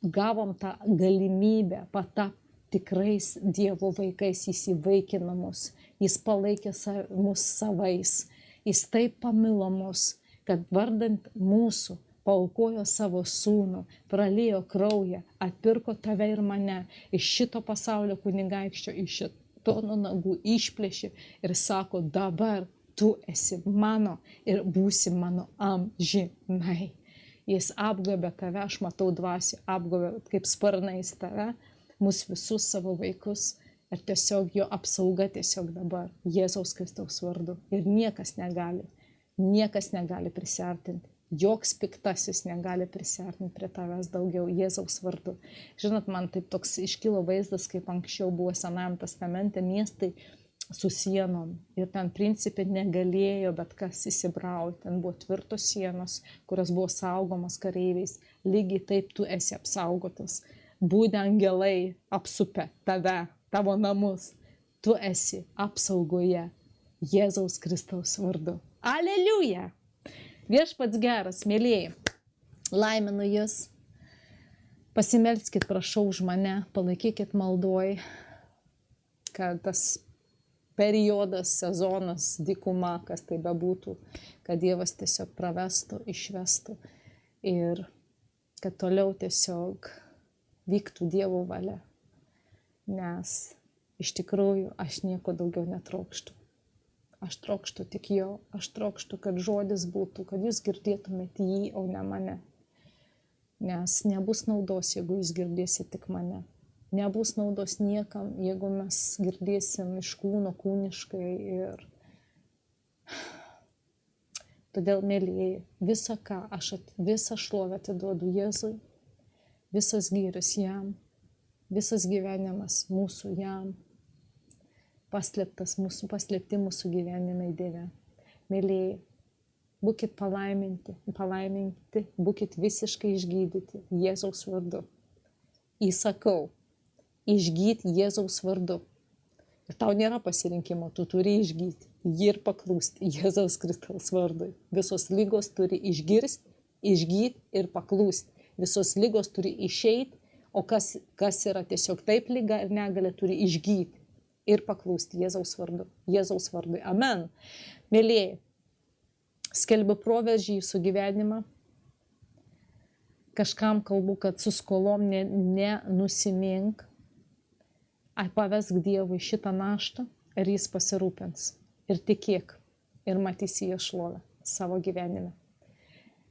A: gavom tą galimybę patapti tikrais Dievo vaikais, jis įvaikino mus, jis palaikė mus savais, jis taip pamilo mus, kad vardant mūsų paaukojo savo sūnų, praliejo kraują, atpirko tave ir mane iš šito pasaulio kunigaikščio, iš šitono nagų išplėšė ir sako, dabar tu esi mano ir būsi mano amžinai. Jis apgobė tave, aš matau dvasią, apgobė kaip sparnais tave, mus visus savo vaikus ir tiesiog jo apsauga tiesiog dabar Jėzaus Kristaus vardu. Ir niekas negali prisiartinti. Joks piktasis negali prisiartinti prie tavęs daugiau Jėzaus vardu. Žinot, man taip toks iškilo vaizdas, kaip anksčiau buvo Senajam testamente miestai su sienom. Ir ten principė negalėjo bet kas įsibrauti. Ten buvo tvirtos sienos, kurios buvo saugomos kareiviais. Lygiai taip tu esi apsaugotas. Būdė angelai apsupę tave, tavo namus. Tu esi apsaugoje Jėzaus Kristaus vardu. Aleliuja! Viešpats geras, mėlyjei, laiminu jūs, pasimelskit, prašau už mane, palaikykit maldoj, kad tas periodas, sezonas, dykuma, kas tai bebūtų, kad Dievas tiesiog pravestų, išvestų ir kad toliau tiesiog vyktų Dievo valia, nes iš tikrųjų aš nieko daugiau netrokštu. Aš trokštu tik jo, aš trokštu, kad žodis būtų, kad jūs girdėtumėte jį, o ne mane. Nes nebus naudos, jeigu jūs girdėsite tik mane. Nebus naudos niekam, jeigu mes girdėsim iš kūno kūniškai ir... Todėl, mėlyjei, visą šlovę atiduodu Jėzui, visas gyris jam, visas gyvenimas mūsų jam. Paslėpti mūsų gyvenimai Dieve. Mėlyjei, būkit palaiminti, būkit visiškai išgydyti Jėzaus vardu. Įsakau, išgydyti Jėzaus vardu. Ir tau nėra pasirinkimo, tu turi išgydyti jį ir paklūsti Jėzaus Kristaus vardui. Visos lygos turi išgydyti ir paklūsti. Visos lygos turi išeiti, o kas yra tiesiog taip lyga ir negalė turi išgydyti. Ir paklūsti Jėzaus vardu. Jėzaus vardui. Amen. Mėlyjei, skelbiu proveržį jūsų gyvenimą. Kažkam kalbu, kad su skolom nenusimink. Pavesk Dievui šitą naštą ir jis pasirūpins. Ir tikėk. Ir matysi jo šlovę savo gyvenime.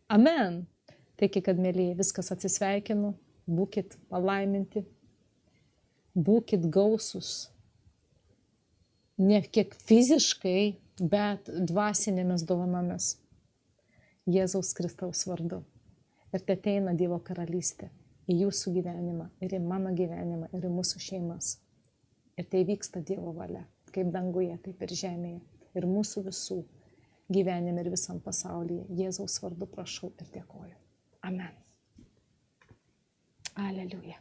A: Amen. Taigi, kad mėlyjei, viskas atsisveikinu. Būkit palaiminti. Būkit gausus. Ne kiek fiziškai, bet dvasinėmis dovanomis Jėzaus Kristaus vardu. Ir te ateina Dievo karalystė į jūsų gyvenimą, ir į mano gyvenimą, ir į mūsų šeimas. Ir tai vyksta Dievo valia, kaip danguje, taip ir žemėje. Ir mūsų visų gyvenime ir visam pasaulyje. Jėzaus vardu prašau ir dėkoju. Amen. Aleliuja.